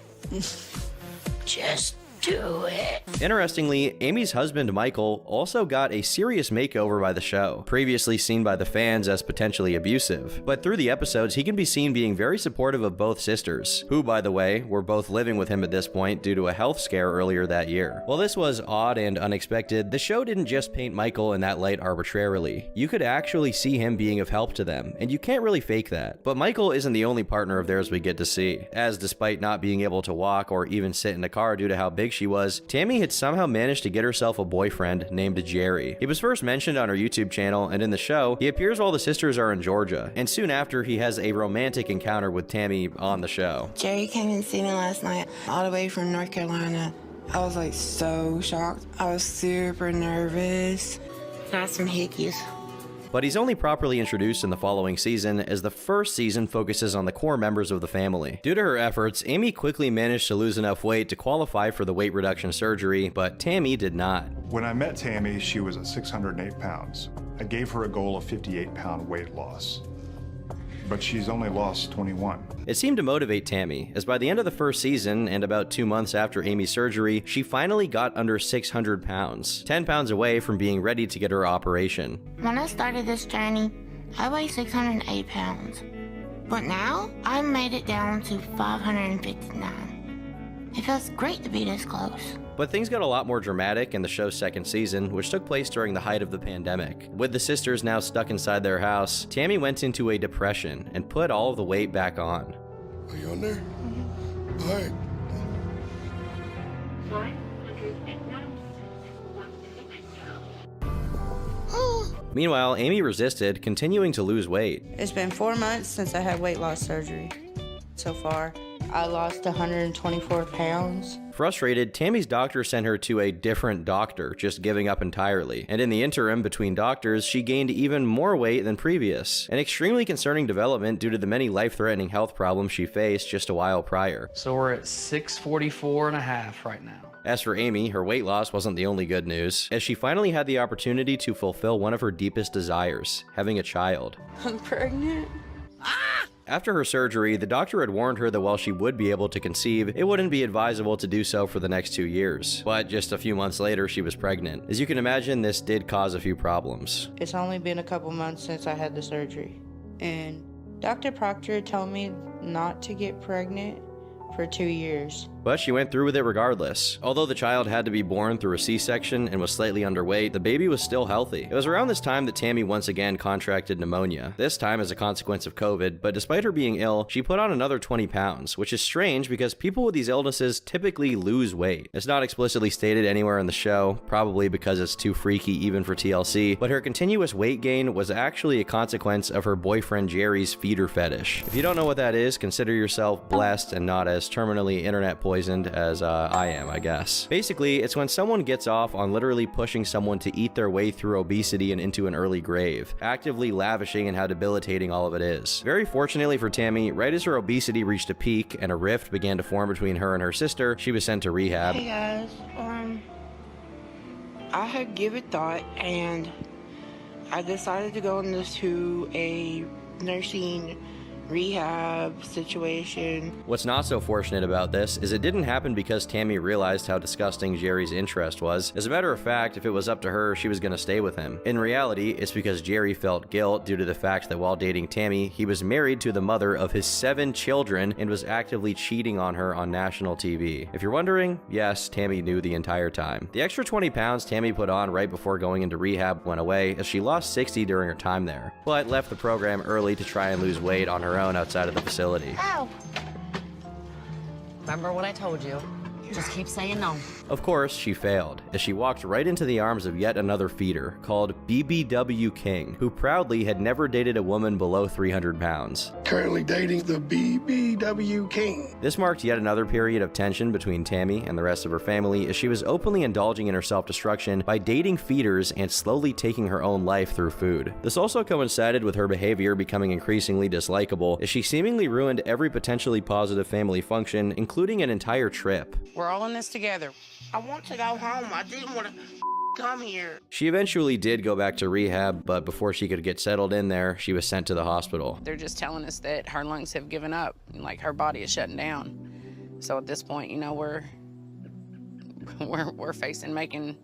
Just do it. Interestingly, Amy's husband Michael also got a serious makeover by the show, previously seen by the fans as potentially abusive. But through the episodes, he can be seen being very supportive of both sisters, who, by the way, were both living with him at this point due to a health scare earlier that year. While this was odd and unexpected, the show didn't just paint Michael in that light arbitrarily. You could actually see him being of help to them, and you can't really fake that. But Michael isn't the only partner of theirs we get to see, as despite not being able to walk or even sit in a car due to how big she was, Tammy had somehow managed to get herself a boyfriend named Jerry. He was first mentioned on her YouTube channel, and in the show, he appears while the sisters are in Georgia, and soon after, he has a romantic encounter with Tammy on the show. Jerry came and see me last night, all the way from North Carolina. I was like so shocked. I was super nervous. Got some hickeys. But he's only properly introduced in the following season, as the first season focuses on the core members of the family. Due to her efforts, Amy quickly managed to lose enough weight to qualify for the weight reduction surgery, but Tammy did not. When I met Tammy, she was at 608 pounds. I gave her a goal of 58-pound weight loss, but she's only lost 21. It seemed to motivate Tammy, as by the end of the first season, and about 2 months after Amy's surgery, she finally got under 600 pounds, 10 pounds away from being ready to get her operation. When I started this journey, I weighed 608 pounds, but now I made it down to 559. It feels great to be this close. But things got a lot more dramatic in the show's second season, which took place during the height of the pandemic. With the sisters now stuck inside their house, Tammy went into a depression and put all of the weight back on. Are you on there? Mm-hmm. All right. Meanwhile, Amy resisted, continuing to lose weight. It's been 4 months since I had weight loss surgery. so far. I lost 124 pounds. Frustrated, Tammy's doctor sent her to a different doctor, just giving up entirely. And in the interim between doctors, she gained even more weight than previous. An extremely concerning development due to the many life-threatening health problems she faced just a while prior. So we're at 644.5 right now. As for Amy, her weight loss wasn't the only good news, as she finally had the opportunity to fulfill one of her deepest desires, having a child. I'm pregnant. After her surgery, the doctor had warned her that while she would be able to conceive, it wouldn't be advisable to do so for the next 2 years. But just a few months later, she was pregnant. As you can imagine, this did cause a few problems. It's only been a couple months since I had the surgery. And Dr. Proctor told me not to get pregnant for 2 years. But she went through with it regardless. Although the child had to be born through a C-section and was slightly underweight, the baby was still healthy. It was around this time that Tammy once again contracted pneumonia, this time as a consequence of COVID, but despite her being ill, she put on another 20 pounds, which is strange because people with these illnesses typically lose weight. It's not explicitly stated anywhere in the show, probably because it's too freaky even for TLC, but her continuous weight gain was actually a consequence of her boyfriend Jerry's feeder fetish. If you don't know what that is, consider yourself blessed and not as terminally internet poisoned as I am, I guess. Basically, it's when someone gets off on literally pushing someone to eat their way through obesity and into an early grave, actively lavishing in how debilitating all of it is. Very fortunately for Tammy, right as her obesity reached a peak and a rift began to form between her and her sister, she was sent to rehab. Hey guys, I had given thought and I decided to go into a nursing rehab situation. What's not so fortunate about this is it didn't happen because Tammy realized how disgusting Jerry's interest was. As a matter of fact, if it was up to her, she was gonna stay with him. In reality, it's because Jerry felt guilt due to the fact that while dating Tammy, he was married to the mother of his 7 children and was actively cheating on her on national TV. If you're wondering, yes, Tammy knew the entire time. The extra 20 pounds Tammy put on right before going into rehab went away, as she lost 60 during her time there, but left the program early to try and lose weight on her own outside of the facility. Ow! Remember what I told you. Just keep saying no. Of course, she failed, as she walked right into the arms of yet another feeder, called BBW King, who proudly had never dated a woman below 300 pounds. Currently dating the BBW King. This marked yet another period of tension between Tammy and the rest of her family, as she was openly indulging in her self-destruction by dating feeders and slowly taking her own life through food. This also coincided with her behavior becoming increasingly dislikable, as she seemingly ruined every potentially positive family function, including an entire trip. We're all in this together. I want to go home. I didn't want to come here. She eventually did go back to rehab, but before she could get settled in there, she was sent to the hospital. They're just telling us that her lungs have given up, and like her body is shutting down. So at this point, you know, we're facing making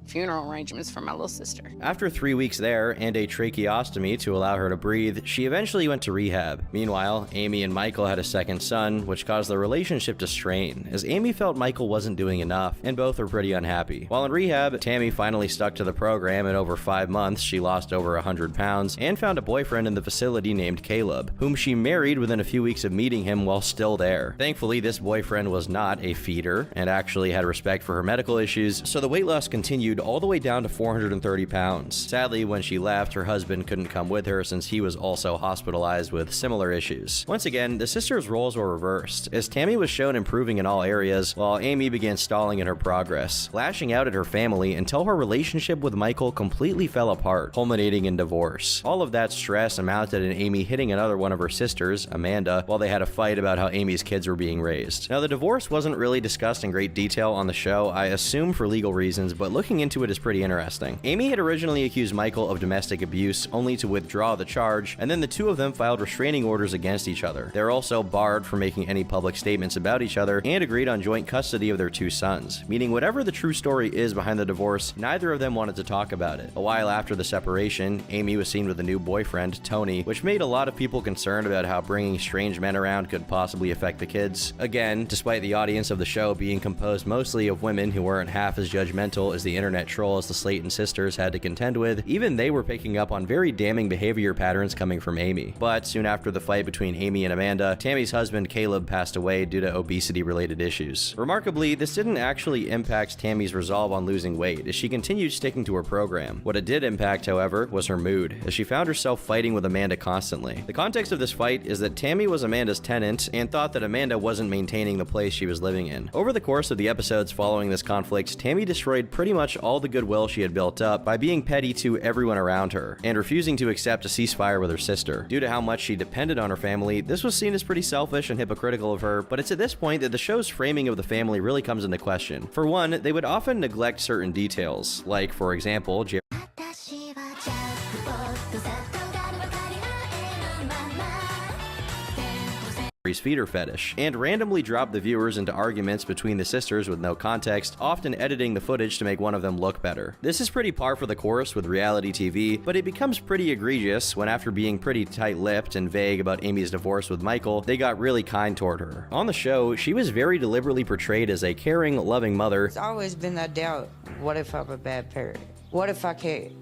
funeral arrangements for my little sister. After 3 weeks there and a tracheostomy to allow her to breathe, she eventually went to rehab. Meanwhile, Amy and Michael had a second son, which caused their relationship to strain, as Amy felt Michael wasn't doing enough, and both were pretty unhappy. While in rehab, Tammy finally stuck to the program. In over 5 months, she lost over 100 pounds and found a boyfriend in the facility named Caleb, whom she married within a few weeks of meeting him while still there. Thankfully, this boyfriend was not a feeder and actually had respect for her medical issues, so the weight loss continued all the way down to 430 pounds. Sadly, when she left, her husband couldn't come with her since he was also hospitalized with similar issues. Once again, the sisters' roles were reversed, as Tammy was shown improving in all areas, while Amy began stalling in her progress, lashing out at her family until her relationship with Michael completely fell apart, culminating in divorce. All of that stress amounted in Amy hitting another one of her sisters, Amanda, while they had a fight about how Amy's kids were being raised. Now, the divorce wasn't really discussed in great detail on the show, I assume for legal reasons, but looking into it is pretty interesting. Amy had originally accused Michael of domestic abuse, only to withdraw the charge, and then the two of them filed restraining orders against each other. They were also barred from making any public statements about each other and agreed on joint custody of their 2 sons, meaning whatever the true story is behind the divorce, neither of them wanted to talk about it. A while after the separation, Amy was seen with a new boyfriend, Tony, which made a lot of people concerned about how bringing strange men around could possibly affect the kids. Again, despite the audience of the show being composed mostly of women who weren't half as judgmental as the internet internet trolls the Slayton sisters had to contend with, even they were picking up on very damning behavior patterns coming from Amy. But soon after the fight between Amy and Amanda, Tammy's husband Caleb passed away due to obesity-related issues. Remarkably, this didn't actually impact Tammy's resolve on losing weight, as she continued sticking to her program. What it did impact, however, was her mood, as she found herself fighting with Amanda constantly. The context of this fight is that Tammy was Amanda's tenant and thought that Amanda wasn't maintaining the place she was living in. Over the course of the episodes following this conflict, Tammy destroyed pretty much all the goodwill she had built up by being petty to everyone around her, and refusing to accept a ceasefire with her sister. Due to how much she depended on her family, this was seen as pretty selfish and hypocritical of her, but it's at this point that the show's framing of the family really comes into question. For one, they would often neglect certain details, like, for example, Jerry's feeder fetish, and randomly drop the viewers into arguments between the sisters with no context, often editing the footage to make one of them look better. This is pretty par for the course with reality TV, but it becomes pretty egregious when, after being pretty tight-lipped and vague about Amy's divorce with Michael, they got really kind toward her. On the show, she was very deliberately portrayed as a caring, loving mother. It's always been that doubt. What if I'm a bad parent? What if I can't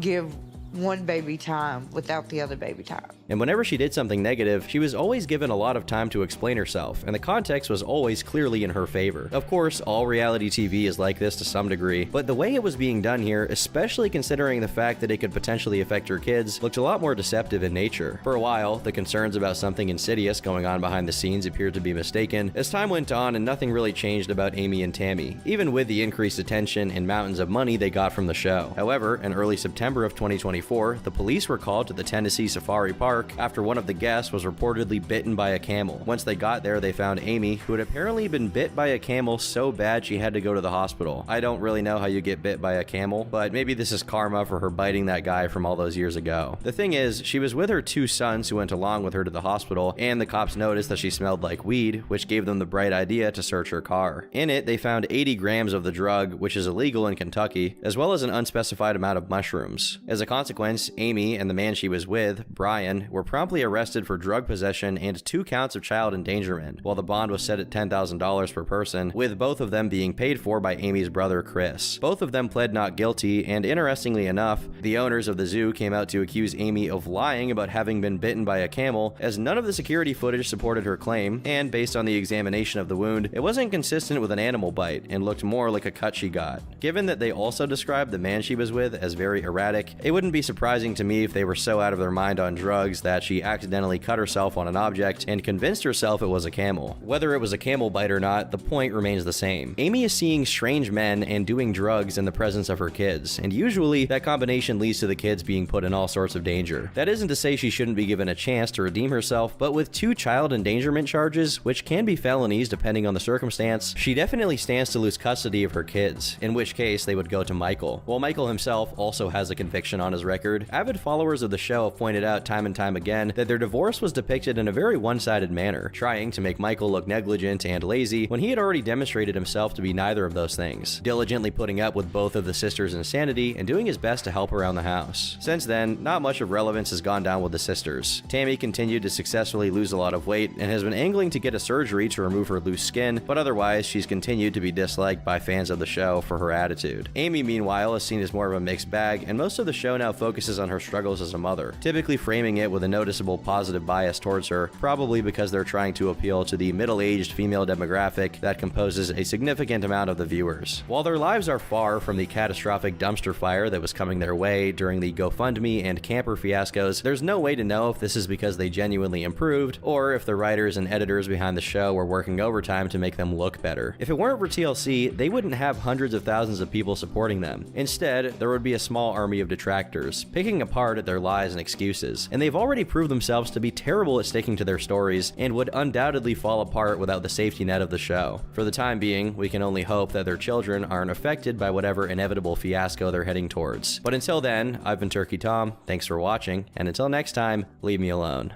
give one baby time without the other baby time? And whenever she did something negative, she was always given a lot of time to explain herself, and the context was always clearly in her favor. Of course, all reality TV is like this to some degree, but the way it was being done here, especially considering the fact that it could potentially affect her kids, looked a lot more deceptive in nature. For a while, the concerns about something insidious going on behind the scenes appeared to be mistaken, as time went on and nothing really changed about Amy and Tammy, even with the increased attention and mountains of money they got from the show. However, in early September of 2024, the police were called to the Tennessee Safari Park after one of the guests was reportedly bitten by a camel. Once they got there, they found Amy, who had apparently been bit by a camel so bad she had to go to the hospital. I don't really know how you get bit by a camel, but maybe this is karma for her biting that guy from all those years ago. The thing is, she was with her 2 sons who went along with her to the hospital, and the cops noticed that she smelled like weed, which gave them the bright idea to search her car. In it, they found 80 grams of the drug, which is illegal in Kentucky, as well as an unspecified amount of mushrooms. As a consequence, Amy and the man she was with, Brian, were promptly arrested for drug possession and 2 counts of child endangerment, while the bond was set at $10,000 per person, with both of them being paid for by Amy's brother, Chris. Both of them pled not guilty, and interestingly enough, the owners of the zoo came out to accuse Amy of lying about having been bitten by a camel, as none of the security footage supported her claim, and based on the examination of the wound, it wasn't consistent with an animal bite, and looked more like a cut she got. Given that they also described the man she was with as very erratic, it wouldn't be surprising to me if they were so out of their mind on drugs that she accidentally cut herself on an object and convinced herself it was a camel. Whether it was a camel bite or not, the point remains the same. Amy is seeing strange men and doing drugs in the presence of her kids, and usually that combination leads to the kids being put in all sorts of danger. That isn't to say she shouldn't be given a chance to redeem herself, but with 2 child endangerment charges, which can be felonies depending on the circumstance, she definitely stands to lose custody of her kids, in which case they would go to Michael. While Michael himself also has a conviction on his record, avid followers of the show have pointed out time and time again that their divorce was depicted in a very one-sided manner, trying to make Michael look negligent and lazy when he had already demonstrated himself to be neither of those things, diligently putting up with both of the sisters' insanity and doing his best to help around the house. Since then, not much of relevance has gone down with the sisters. Tammy continued to successfully lose a lot of weight and has been angling to get a surgery to remove her loose skin, but otherwise she's continued to be disliked by fans of the show for her attitude. Amy, meanwhile, is seen as more of a mixed bag, and most of the show now focuses on her struggles as a mother, typically framing it with a noticeable positive bias towards her, probably because they're trying to appeal to the middle-aged female demographic that composes a significant amount of the viewers. While their lives are far from the catastrophic dumpster fire that was coming their way during the GoFundMe and camper fiascos, there's no way to know if this is because they genuinely improved, or if the writers and editors behind the show were working overtime to make them look better. If it weren't for TLC, they wouldn't have hundreds of thousands of people supporting them. Instead, there would be a small army of detractors, picking apart at their lies and excuses, and they've already proved themselves to be terrible at sticking to their stories and would undoubtedly fall apart without the safety net of the show. For the time being, we can only hope that their children aren't affected by whatever inevitable fiasco they're heading towards. But until then, I've been Turkey Tom, thanks for watching, and until next time, leave me alone.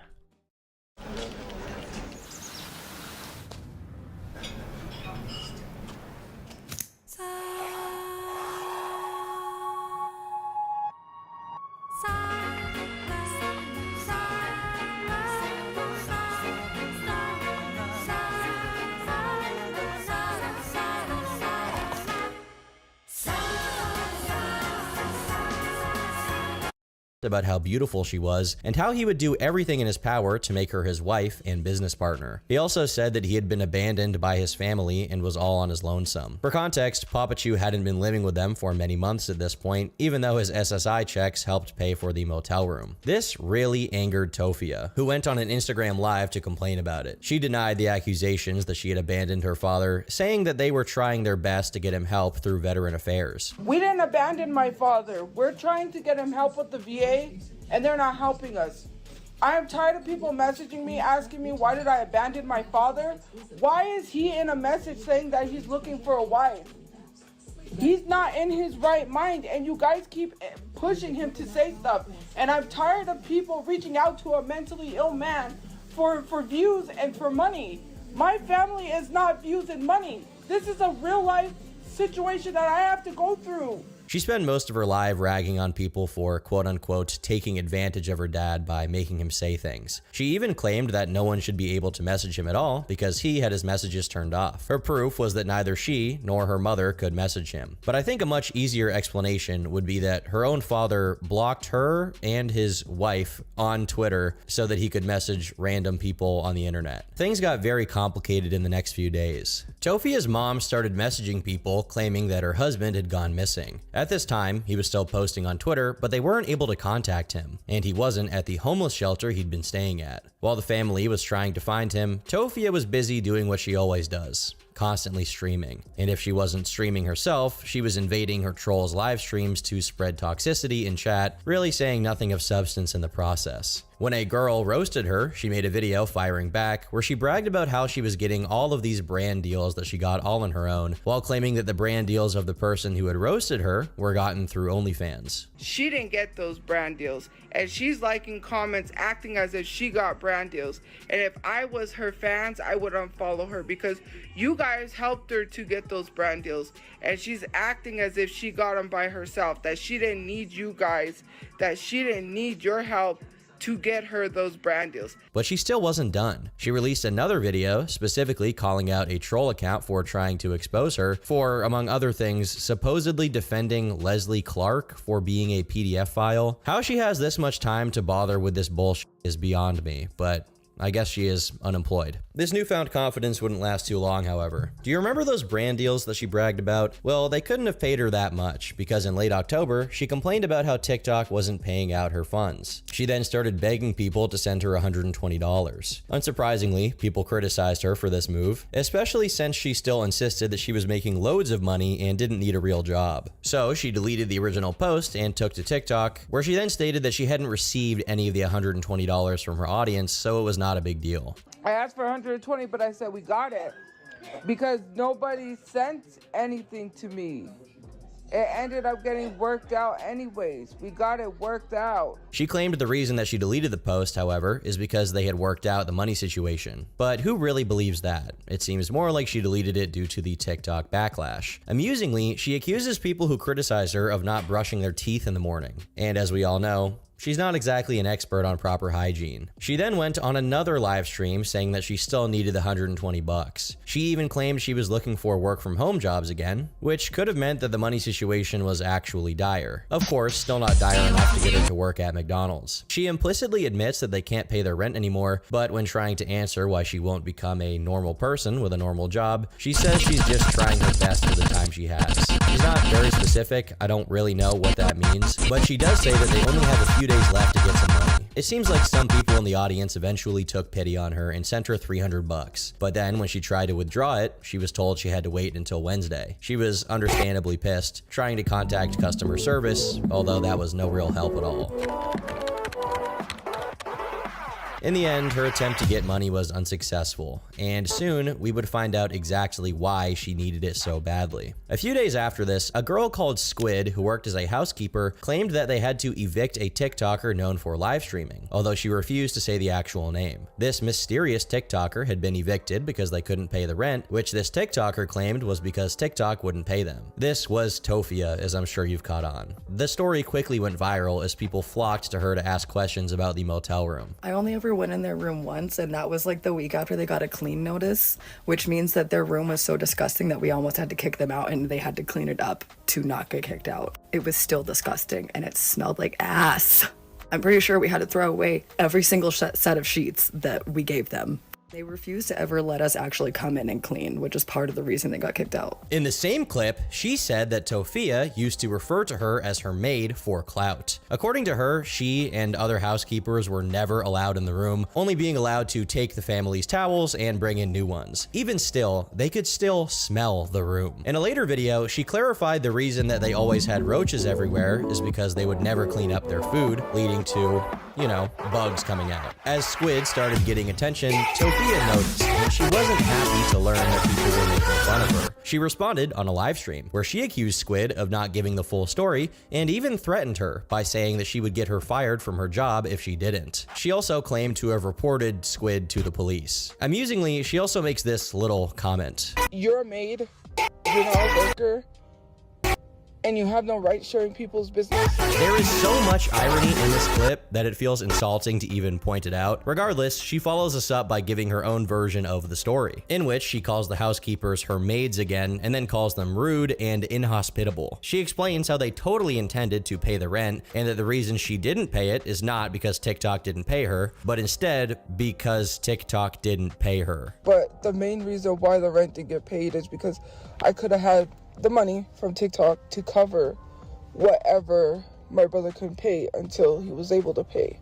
Sa about how beautiful she was and how he would do everything in his power to make her his wife and business partner. He also said that he had been abandoned by his family and was all on his lonesome. For context, Papa Chew hadn't been living with them for many months at this point, even though his SSI checks helped pay for the motel room. This really angered Tofia, who went on an Instagram live to complain about it. She denied the accusations that she had abandoned her father, saying that they were trying their best to get him help through Veteran Affairs. We didn't abandon my father. We're trying to get him help with the VA, and they're not helping us. I am tired of people messaging me, asking me why did I abandon my father? Why is he in a message saying that he's looking for a wife? He's not in his right mind, and you guys keep pushing him to say stuff. And I'm tired of people reaching out to a mentally ill man for views and for money. My family is not views and money. This is a real life situation that I have to go through. She spent most of her life ragging on people for quote-unquote taking advantage of her dad by making him say things. She even claimed that no one should be able to message him at all because he had his messages turned off. Her proof was that neither she nor her mother could message him. But I think a much easier explanation would be that her own father blocked her and his wife on Twitter so that he could message random people on the internet. Things got very complicated in the next few days. Tofia's mom started messaging people claiming that her husband had gone missing. At this time, he was still posting on Twitter, but they weren't able to contact him, and he wasn't at the homeless shelter he'd been staying at. While the family was trying to find him, Tofia was busy doing what she always does, constantly streaming. And if she wasn't streaming herself, she was invading her trolls' live streams to spread toxicity in chat, really saying nothing of substance in the process. When a girl roasted her, she made a video firing back where she bragged about how she was getting all of these brand deals that she got all on her own, while claiming that the brand deals of the person who had roasted her were gotten through OnlyFans. She didn't get those brand deals, and she's liking comments acting as if she got brand deals. And if I was her fans, I would unfollow her because you guys helped her to get those brand deals, and she's acting as if she got them by herself, that she didn't need you guys, that she didn't need your help to get her those brand deals. But she still wasn't done. She released another video specifically calling out a troll account for trying to expose her for, among other things, supposedly defending Leslie Clark for being a PDF file. How she has this much time to bother with this bullshit is beyond me, but I guess she is unemployed. This newfound confidence wouldn't last too long, however. Do you remember those brand deals that she bragged about? Well, they couldn't have paid her that much because in late October, she complained about how TikTok wasn't paying out her funds. She then started begging people to send her $120. Unsurprisingly, people criticized her for this move, especially since she still insisted that she was making loads of money and didn't need a real job. So she deleted the original post and took to TikTok, where she then stated that she hadn't received any of the $120 from her audience, so it was not a big deal. I asked for 120, but I said we got it because nobody sent anything to me. It ended up getting worked out anyways. We got it worked out. She claimed the reason that she deleted the post, however, is because they had worked out the money situation. But who really believes that? It seems more like she deleted it due to the TikTok backlash. Amusingly, she accuses people who criticize her of not brushing their teeth in the morning. And as we all know, she's not exactly an expert on proper hygiene. She then went on another live stream saying that she still needed the $120. She even claimed she was looking for work from home jobs again, which could have meant that the money situation was actually dire. Of course, still not dire enough to get her to work at McDonald's. She implicitly admits that they can't pay their rent anymore, but when trying to answer why she won't become a normal person with a normal job, she says she's just trying her best for the time she has. She's not very specific, I don't really know what that means, but she does say that they only have a few days left to get some money. It seems like some people in the audience eventually took pity on her and sent her $300, but then when she tried to withdraw it, she was told she had to wait until Wednesday. She was understandably pissed, trying to contact customer service, although that was no real help at all. In the end, her attempt to get money was unsuccessful, and soon we would find out exactly why she needed it so badly. A few days after this, a girl called Squid, who worked as a housekeeper, claimed that they had to evict a TikToker known for live streaming, although she refused to say the actual name. This mysterious TikToker had been evicted because they couldn't pay the rent, which this TikToker claimed was because TikTok wouldn't pay them. This was Tofia, as I'm sure you've caught on. The story quickly went viral as people flocked to her to ask questions about the motel room. I only ever went in their room once, and that was like the week after they got a clean notice, which means that their room was so disgusting that we almost had to kick them out, and they had to clean it up to not get kicked out. It was still disgusting, and it smelled like ass. I'm pretty sure we had to throw away every single set of sheets that we gave them. They refused to ever let us actually come in and clean, which is part of the reason they got kicked out. In the same clip, she said that Tofia used to refer to her as her maid for clout. According to her, she and other housekeepers were never allowed in the room, only being allowed to take the family's towels and bring in new ones. Even still, they could still smell the room. In a later video, she clarified the reason that they always had roaches everywhere is because they would never clean up their food, leading to, you know, bugs coming out. As Squid started getting attention, Tofia noticed, and she wasn't happy to learn that people were making fun of her. She responded on a live stream where she accused Squid of not giving the full story and even threatened her by saying that she would get her fired from her job if she didn't. She also claimed to have reported Squid to the police. Amusingly, she also makes this little comment. You're a maid, you're not a worker, and you have no right sharing people's business. There is so much irony in this clip that it feels insulting to even point it out. Regardless, she follows us up by giving her own version of the story, in which she calls the housekeepers her maids again and then calls them rude and inhospitable. She explains how they totally intended to pay the rent and that the reason she didn't pay it is not because TikTok didn't pay her, but instead because TikTok didn't pay her. But the main reason why the rent didn't get paid is because I could have had the money from TikTok to cover whatever my brother couldn't pay until he was able to pay.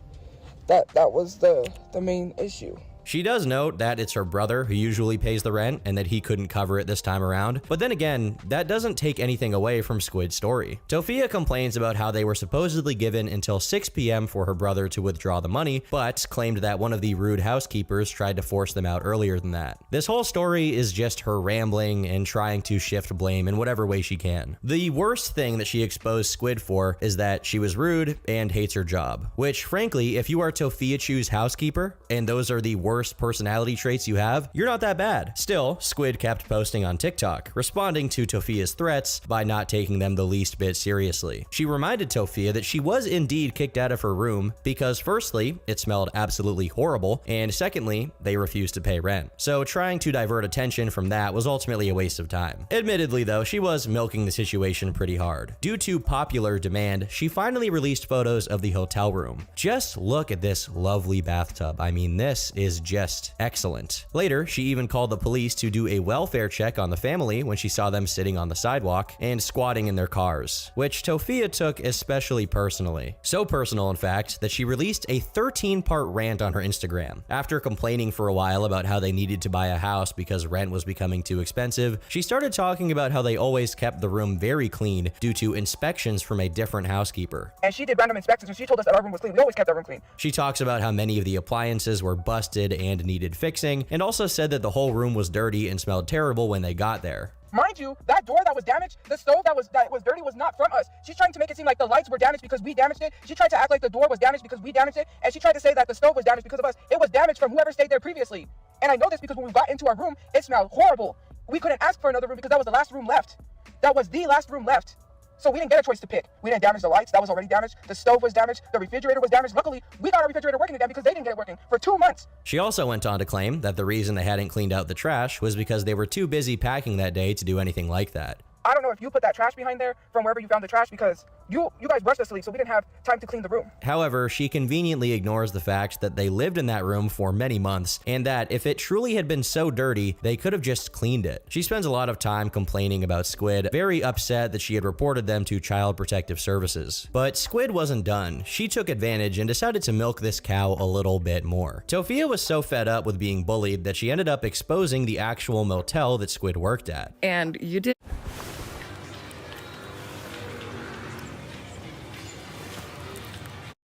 That was the main issue. She does note that it's her brother who usually pays the rent and that he couldn't cover it this time around, but then again, that doesn't take anything away from Squid's story. Tofia complains about how they were supposedly given until 6 p.m. for her brother to withdraw the money, but claimed that one of the rude housekeepers tried to force them out earlier than that. This whole story is just her rambling and trying to shift blame in whatever way she can. The worst thing that she exposed Squid for is that she was rude and hates her job, which frankly, if you are Tofia Chu's housekeeper, and those are the worst personality traits you have, you're not that bad. Still, Squid kept posting on TikTok, responding to Tofia's threats by not taking them the least bit seriously. She reminded Tofia that she was indeed kicked out of her room because firstly, it smelled absolutely horrible, and secondly, they refused to pay rent. So trying to divert attention from that was ultimately a waste of time. Admittedly though, she was milking the situation pretty hard. Due to popular demand, she finally released photos of the hotel room. Just look at this lovely bathtub. I mean, this is just excellent. Later, she even called the police to do a welfare check on the family when she saw them sitting on the sidewalk and squatting in their cars, which Tofia took especially personally. So personal, in fact, that she released a 13-part rant on her Instagram. After complaining for a while about how they needed to buy a house because rent was becoming too expensive, she started talking about how they always kept the room very clean due to inspections from a different housekeeper. And she did random inspections and she told us that our room was clean. We always kept our room clean. She talks about how many of the appliances were busted and needed fixing, and also said that the whole room was dirty and smelled terrible when they got there. Mind you, that door that was damaged, the stove that was dirty was not from us. She's trying to make it seem like the lights were damaged because we damaged it. She tried to act like the door was damaged because we damaged it, and she tried to say that the stove was damaged because of us. It was damaged from whoever stayed there previously. And I know this because when we got into our room, it smelled horrible. We couldn't ask for another room because that was the last room left. That was the last room left. So we didn't get a choice to pick. We didn't damage the lights. That was already damaged. The stove was damaged. The refrigerator was damaged. Luckily, we got our refrigerator working again because they didn't get it working for 2 months. She also went on to claim that the reason they hadn't cleaned out the trash was because they were too busy packing that day to do anything like that. I don't know if you put that trash behind there from wherever you found the trash because you guys brushed us to sleep, so we didn't have time to clean the room. However, she conveniently ignores the fact that they lived in that room for many months and that if it truly had been so dirty, they could have just cleaned it. She spends a lot of time complaining about Squid, very upset that she had reported them to Child Protective Services. But Squid wasn't done. She took advantage and decided to milk this cow a little bit more. Tofia was so fed up with being bullied that she ended up exposing the actual motel that Squid worked at. And you did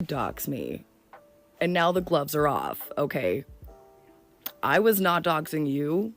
dox me, and now the gloves are off. Okay, I was not doxing you,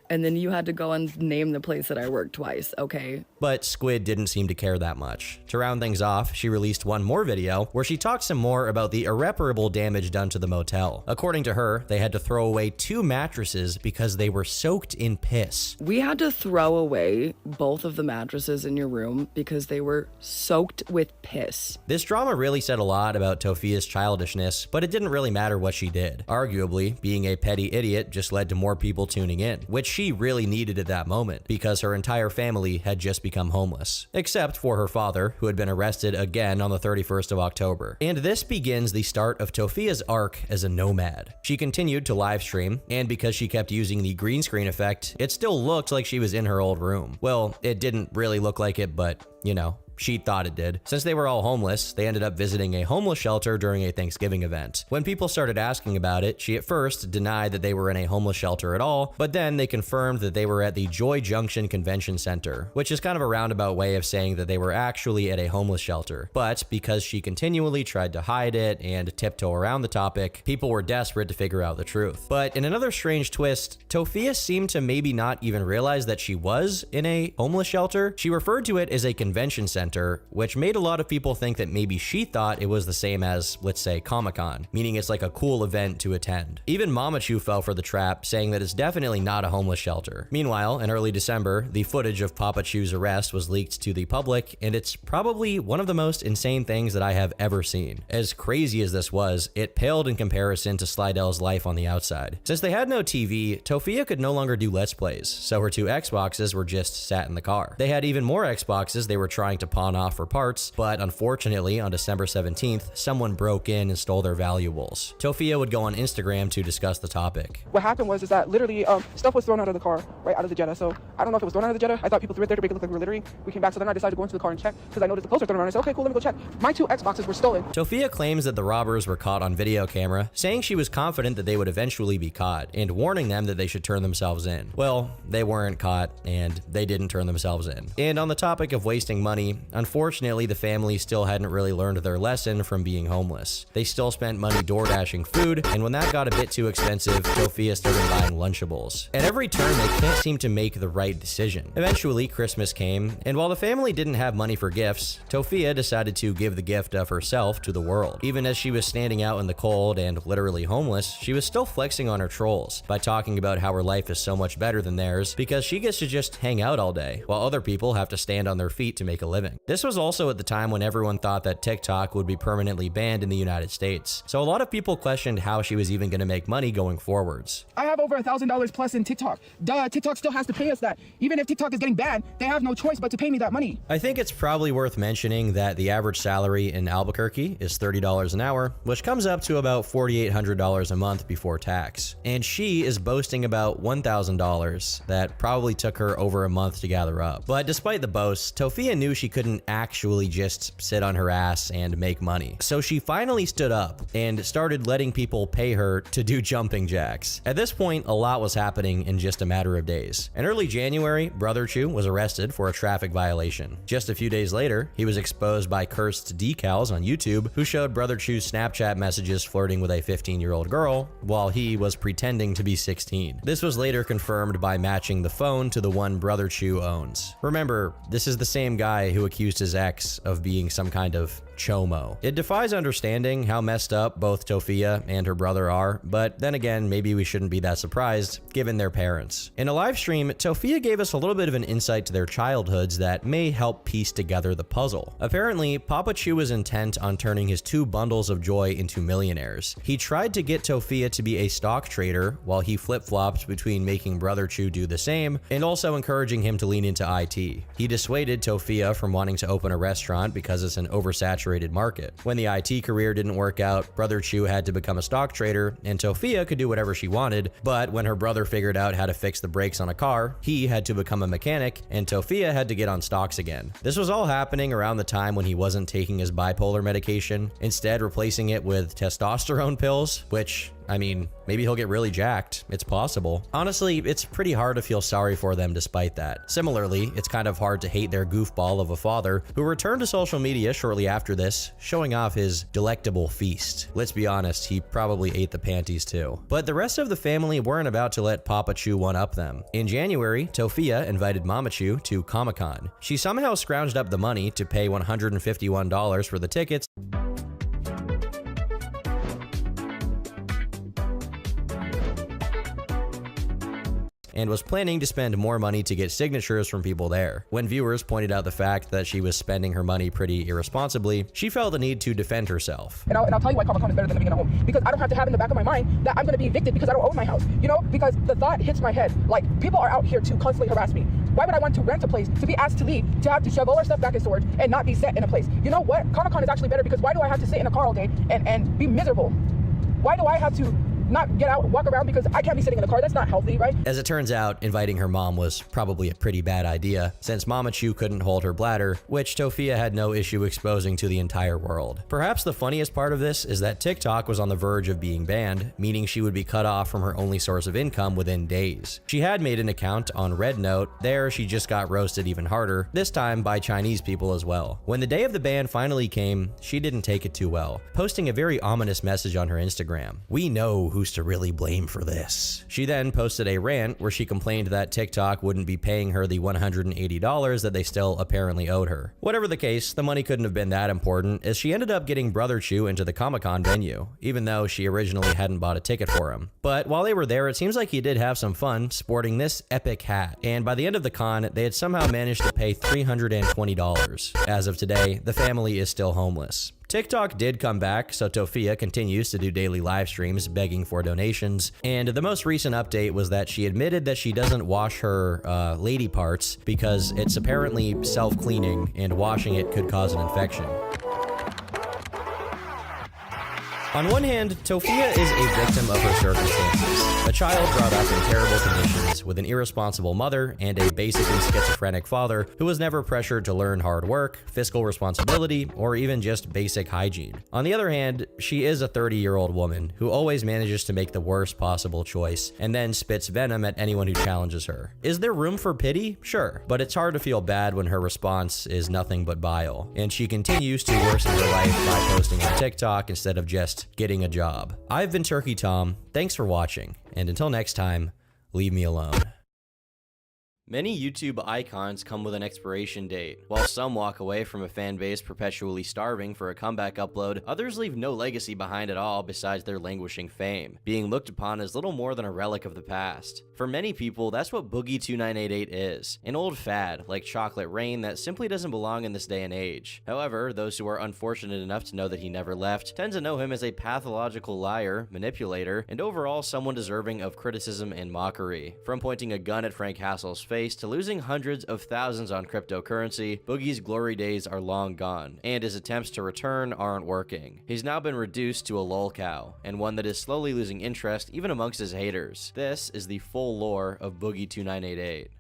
and then you had to go and name the place that I worked twice. Okay, but Squid didn't seem to care that much. To round things off, she released one more video where she talked some more about the irreparable damage done to the motel. According to her, they had to throw away 2 mattresses because they were soaked in piss. We had to throw away both of the mattresses in your room because they were soaked with piss. This drama really said a lot about Tofia's childishness, but it didn't really matter what she did. Arguably, being a petty idiot just led to more people tuning in, which she she really needed at that moment, because her entire family had just become homeless, except for her father, who had been arrested again on the 31st of October. And this begins the start of Tofia's arc as a nomad. She continued to live stream, and because she kept using the green screen effect, it still looked like she was in her old room. Well, it didn't really look like it, but, you know, she thought it did. Since they were all homeless, they ended up visiting a homeless shelter during a Thanksgiving event. When people started asking about it, she at first denied that they were in a homeless shelter at all, but then they confirmed that they were at the Joy Junction Convention Center, which is kind of a roundabout way of saying that they were actually at a homeless shelter. But because she continually tried to hide it and tiptoe around the topic, people were desperate to figure out the truth. But in another strange twist, Tofia seemed to maybe not even realize that she was in a homeless shelter. She referred to it as a convention center, which made a lot of people think that maybe she thought it was the same as, let's say, Comic-Con, meaning it's like a cool event to attend. Even Mama Chu fell for the trap, saying that it's definitely not a homeless shelter. Meanwhile, in early December, the footage of Papa Chu's arrest was leaked to the public, and it's probably one of the most insane things that I have ever seen. As crazy as this was, it paled in comparison to Slidell's life on the outside. Since they had no TV, Tofia could no longer do Let's Plays, so her 2 Xboxes were just sat in the car. They had even more Xboxes they were trying to pawn off for parts, but unfortunately on December 17th, someone broke in and stole their valuables. Tofia would go on Instagram to discuss the topic. What happened was that literally stuff was thrown out of the car, right out of the Jetta. So I don't know if it was thrown out of the Jetta. I thought people threw it there to make it look like we were littering. We came back, so then I decided to go into the car and check because I noticed the clothes were thrown around. I said, okay, cool, let me go check. My 2 Xboxes were stolen. Tofia claims that the robbers were caught on video camera, saying she was confident that they would eventually be caught and warning them that they should turn themselves in. Well, they weren't caught and they didn't turn themselves in. And on the topic of wasting money, unfortunately, the family still hadn't really learned their lesson from being homeless. They still spent money door dashing food, and when that got a bit too expensive, Tofia started buying Lunchables. At every turn, they can't seem to make the right decision. Eventually, Christmas came, and while the family didn't have money for gifts, Tofia decided to give the gift of herself to the world. Even as she was standing out in the cold and literally homeless, she was still flexing on her trolls by talking about how her life is so much better than theirs because she gets to just hang out all day, while other people have to stand on their feet to make a living. This was also at the time when everyone thought that TikTok would be permanently banned in the United States, so a lot of people questioned how she was even going to make money going forwards. I have over $1,000 plus in TikTok. Duh, TikTok still has to pay us that. Even if TikTok is getting banned, they have no choice but to pay me that money. I think it's probably worth mentioning that the average salary in Albuquerque is $30 an hour, which comes up to about $4,800 a month before tax. And she is boasting about $1,000 that probably took her over a month to gather up. But despite the boasts, Tofia knew she couldn't actually just sit on her ass and make money. So she finally stood up and started letting people pay her to do jumping jacks. At this point, a lot was happening in just a matter of days. In early January, Brother Chu was arrested for a traffic violation. Just a few days later, he was exposed by Cursed Decals on YouTube, who showed Brother Chu's Snapchat messages flirting with a 15-year-old girl while he was pretending to be 16. This was later confirmed by matching the phone to the one Brother Chu owns. Remember, this is the same guy who accused his ex of being some kind of chomo. It defies understanding how messed up both Tofia and her brother are, but then again, maybe we shouldn't be that surprised given their parents. In a live stream, Tofia gave us a little bit of an insight to their childhoods that may help piece together the puzzle. Apparently, Papa Chu was intent on turning his 2 bundles of joy into millionaires. He tried to get Tofia to be a stock trader while he flip-flopped between making Brother Chu do the same and also encouraging him to lean into IT. He dissuaded Tofia from wanting to open a restaurant because it's an oversaturated market. When the IT career didn't work out, Brother Chu had to become a stock trader, and Tofia could do whatever she wanted, but when her brother figured out how to fix the brakes on a car, he had to become a mechanic, and Tofia had to get on stocks again. This was all happening around the time when he wasn't taking his bipolar medication, instead replacing it with testosterone pills, which, I mean, maybe he'll get really jacked. It's possible. Honestly, it's pretty hard to feel sorry for them despite that. Similarly, it's kind of hard to hate their goofball of a father who returned to social media shortly after this, showing off his delectable feast. Let's be honest, he probably ate the panties too. But the rest of the family weren't about to let Papa Chu one-up them. In January, Tofia invited Mama Chu to Comic-Con. She somehow scrounged up the money to pay $151 for the tickets. and was planning to spend more money to get signatures from people there. When viewers pointed out the fact that she was spending her money pretty irresponsibly, she felt the need to defend herself. And I'll tell you why Comic-Con is better than living in a home. Because I don't have to have in the back of my mind that I'm going to be evicted because I don't own my house. You know, because the thought hits my head. Like, people are out here to constantly harass me. Why would I want to rent a place, to be asked to leave, to have to shove all our stuff back in storage, and not be set in a place? You know what? Comic-Con is actually better because why do I have to sit in a car all day and be miserable? Why do I have to not get out, walk around because I can't be sitting in a car? That's not healthy, right? As it turns out, inviting her mom was probably a pretty bad idea, since Mama Chu couldn't hold her bladder, which Tofia had no issue exposing to the entire world. Perhaps the funniest part of this is that TikTok was on the verge of being banned, meaning she would be cut off from her only source of income within days. She had made an account on Red Note. There, she just got roasted even harder, this time by Chinese people as well. When the day of the ban finally came, she didn't take it too well, posting a very ominous message on her Instagram. "We know who's to really blame for this." She then posted a rant where she complained that TikTok wouldn't be paying her the $180 that they still apparently owed her. Whatever the case, the money couldn't have been that important, as she ended up getting Brother Chu into the Comic-Con venue, even though she originally hadn't bought a ticket for him. But while they were there, it seems like he did have some fun sporting this epic hat, and by the end of the con, they had somehow managed to pay $320. As of today, the family is still homeless. TikTok did come back, so Tofia continues to do daily live streams begging for donations, and the most recent update was that she admitted that she doesn't wash her lady parts because it's apparently self-cleaning and washing it could cause an infection. On one hand, Tofia is a victim of her circumstances. A child brought up in terrible conditions with an irresponsible mother and a basically schizophrenic father who was never pressured to learn hard work, fiscal responsibility, or even just basic hygiene. On the other hand, she is a 30-year-old woman who always manages to make the worst possible choice and then spits venom at anyone who challenges her. Is there room for pity? Sure, but it's hard to feel bad when her response is nothing but bile, and she continues to worsen her life by posting on TikTok instead of just getting a job. I've been Turkey Tom, thanks for watching, and until next time, leave me alone. Many YouTube icons come with an expiration date. While some walk away from a fan base perpetually starving for a comeback upload, others leave no legacy behind at all besides their languishing fame, being looked upon as little more than a relic of the past. For many people, that's what Boogie2988 is, an old fad like Chocolate Rain that simply doesn't belong in this day and age. However, those who are unfortunate enough to know that he never left tend to know him as a pathological liar, manipulator, and overall someone deserving of criticism and mockery. From pointing a gun at Frank Hassel's face to losing hundreds of thousands on cryptocurrency, Boogie's glory days are long gone, and his attempts to return aren't working. He's now been reduced to a lolcow, and one that is slowly losing interest even amongst his haters. This is the full lore of Boogie2988.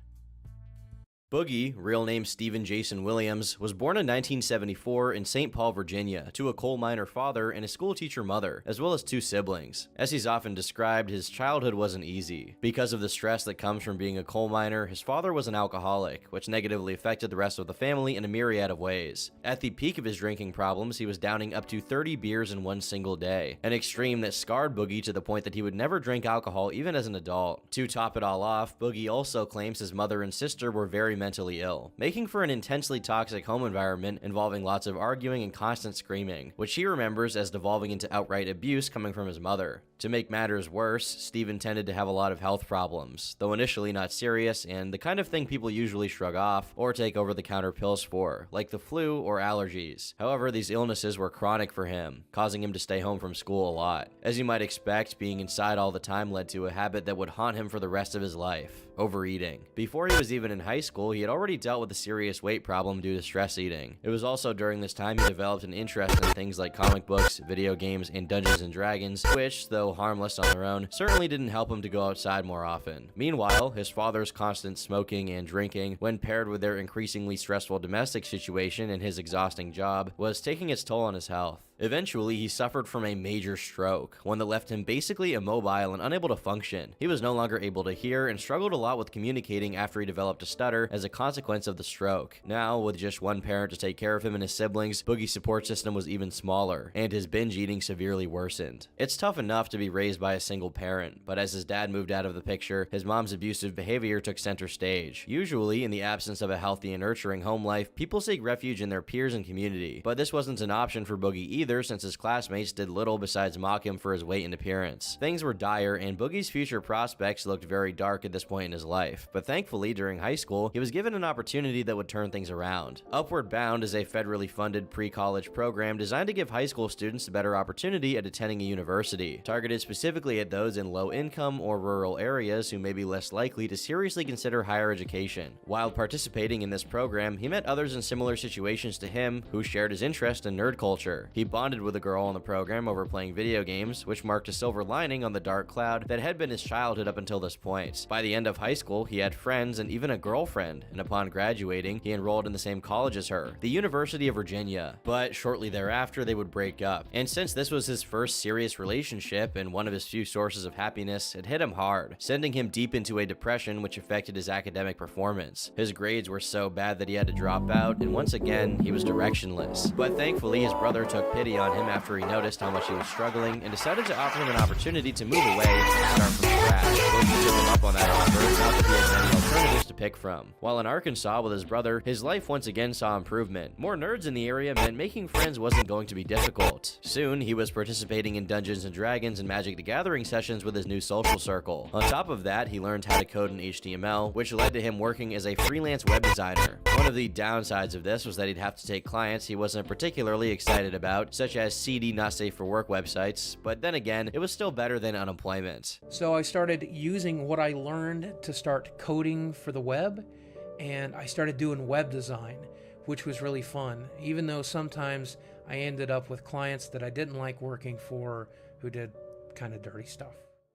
Boogie, real name Stephen Jason Williams, was born in 1974 in St. Paul, Virginia, to a coal miner father and a schoolteacher mother, as well as 2 siblings. As he's often described, his childhood wasn't easy. Because of the stress that comes from being a coal miner, his father was an alcoholic, which negatively affected the rest of the family in a myriad of ways. At the peak of his drinking problems, he was downing up to 30 beers in one single day, an extreme that scarred Boogie to the point that he would never drink alcohol even as an adult. To top it all off, Boogie also claims his mother and sister were very mentally ill, making for an intensely toxic home environment involving lots of arguing and constant screaming, which he remembers as devolving into outright abuse coming from his mother. To make matters worse, Stephen tended to have a lot of health problems, though initially not serious and the kind of thing people usually shrug off or take over-the-counter pills for, like the flu or allergies. However, these illnesses were chronic for him, causing him to stay home from school a lot. As you might expect, being inside all the time led to a habit that would haunt him for the rest of his life: overeating. Before he was even in high school, he had already dealt with a serious weight problem due to stress eating. It was also during this time he developed an interest in things like comic books, video games, and Dungeons & Dragons, which, though harmless on their own, certainly didn't help him to go outside more often. Meanwhile, his father's constant smoking and drinking, when paired with their increasingly stressful domestic situation and his exhausting job, was taking its toll on his health. Eventually, he suffered from a major stroke, one that left him basically immobile and unable to function. He was no longer able to hear and struggled a lot with communicating after he developed a stutter as a consequence of the stroke. Now, with just one parent to take care of him and his siblings, Boogie's support system was even smaller, and his binge eating severely worsened. It's tough enough to be raised by a single parent, but as his dad moved out of the picture, his mom's abusive behavior took center stage. Usually, in the absence of a healthy and nurturing home life, people seek refuge in their peers and community, but this wasn't an option for Boogie either, either, since his classmates did little besides mock him for his weight and appearance. Things were dire, and Boogie's future prospects looked very dark at this point in his life, but thankfully during high school, he was given an opportunity that would turn things around. Upward Bound is a federally funded pre-college program designed to give high school students a better opportunity at attending a university, targeted specifically at those in low-income or rural areas who may be less likely to seriously consider higher education. While participating in this program, he met others in similar situations to him who shared his interest in nerd culture. He bonded with a girl in the program over playing video games, which marked a silver lining on the dark cloud that had been his childhood up until this point. By the end of high school, he had friends and even a girlfriend, and upon graduating, he enrolled in the same college as her, the University of Virginia. But shortly thereafter, they would break up. And since this was his first serious relationship and one of his few sources of happiness, it hit him hard, sending him deep into a depression which affected his academic performance. His grades were so bad that he had to drop out, and once again, he was directionless. But thankfully, his brother took pity on him after he noticed how much he was struggling and decided to offer him an opportunity to move away and start from scratch. Boogie took him up on that offer, not that he had many alternatives to pick from. While in Arkansas with his brother, his life once again saw improvement. More nerds in the area meant making friends wasn't going to be difficult. Soon, he was participating in Dungeons & Dragons and Magic the Gathering sessions with his new social circle. On top of that, he learned how to code in HTML, which led to him working as a freelance web designer. One of the downsides of this was that he'd have to take clients he wasn't particularly excited about, such as seedy, not safe for work websites, but then again, it was still better than unemployment. So I started using what I learned to start coding for the web, and I started doing web design, which was really fun, even though sometimes I ended up with clients that I didn't like working for who did kind of dirty stuff.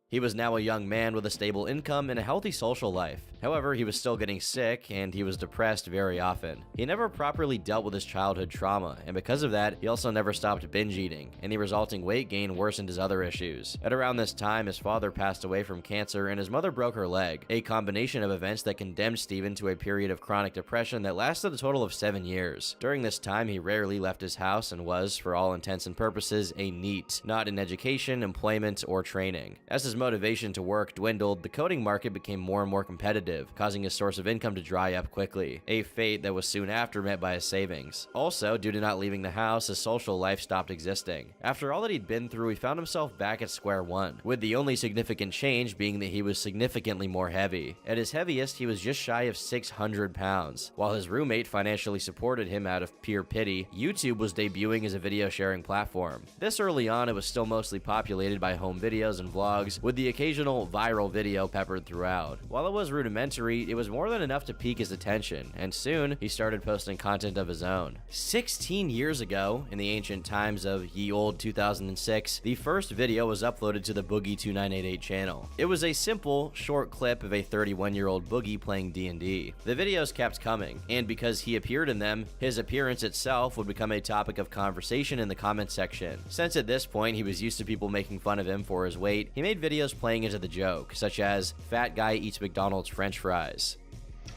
He was now a young man with a stable income and a healthy social life. However, he was still getting sick, and he was depressed very often. He never properly dealt with his childhood trauma, and because of that, he also never stopped binge eating, and the resulting weight gain worsened his other issues. At around this time, his father passed away from cancer, and his mother broke her leg, a combination of events that condemned Steven to a period of chronic depression that lasted a total of 7 years. During this time, he rarely left his house and was, for all intents and purposes, a NEET, not in education, employment, or training. As his motivation to work dwindled, the coding market became more and more competitive, causing his source of income to dry up quickly, a fate that was soon after met by his savings. Also, due to not leaving the house, his social life stopped existing. After all that he'd been through, he found himself back at square one, with the only significant change being that he was significantly more heavy. At his heaviest, he was just shy of 600 pounds. While his roommate financially supported him out of pure pity, YouTube was debuting as a video sharing platform. This early on, it was still mostly populated by home videos and vlogs, with the occasional viral video peppered throughout. While it was rudimentary, it was more than enough to pique his attention, and soon he started posting content of his own. 16 years ago, in the ancient times of ye old 2006, the first video was uploaded to the Boogie2988 channel. It was a simple, short clip of a 31-year-old Boogie playing D&D. The videos kept coming, and because he appeared in them, his appearance itself would become a topic of conversation in the comment section. Since at this point he was used to people making fun of him for his weight, he made videos playing into the joke, such as, "Fat guy eats McDonald's french fries."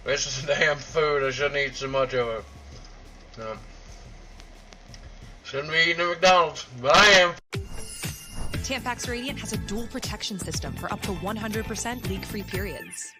This is damn food, I shouldn't eat so much of it. No. Shouldn't be eating at McDonald's, but I am. Tampax Radiant has a dual protection system for up to 100% leak-free periods.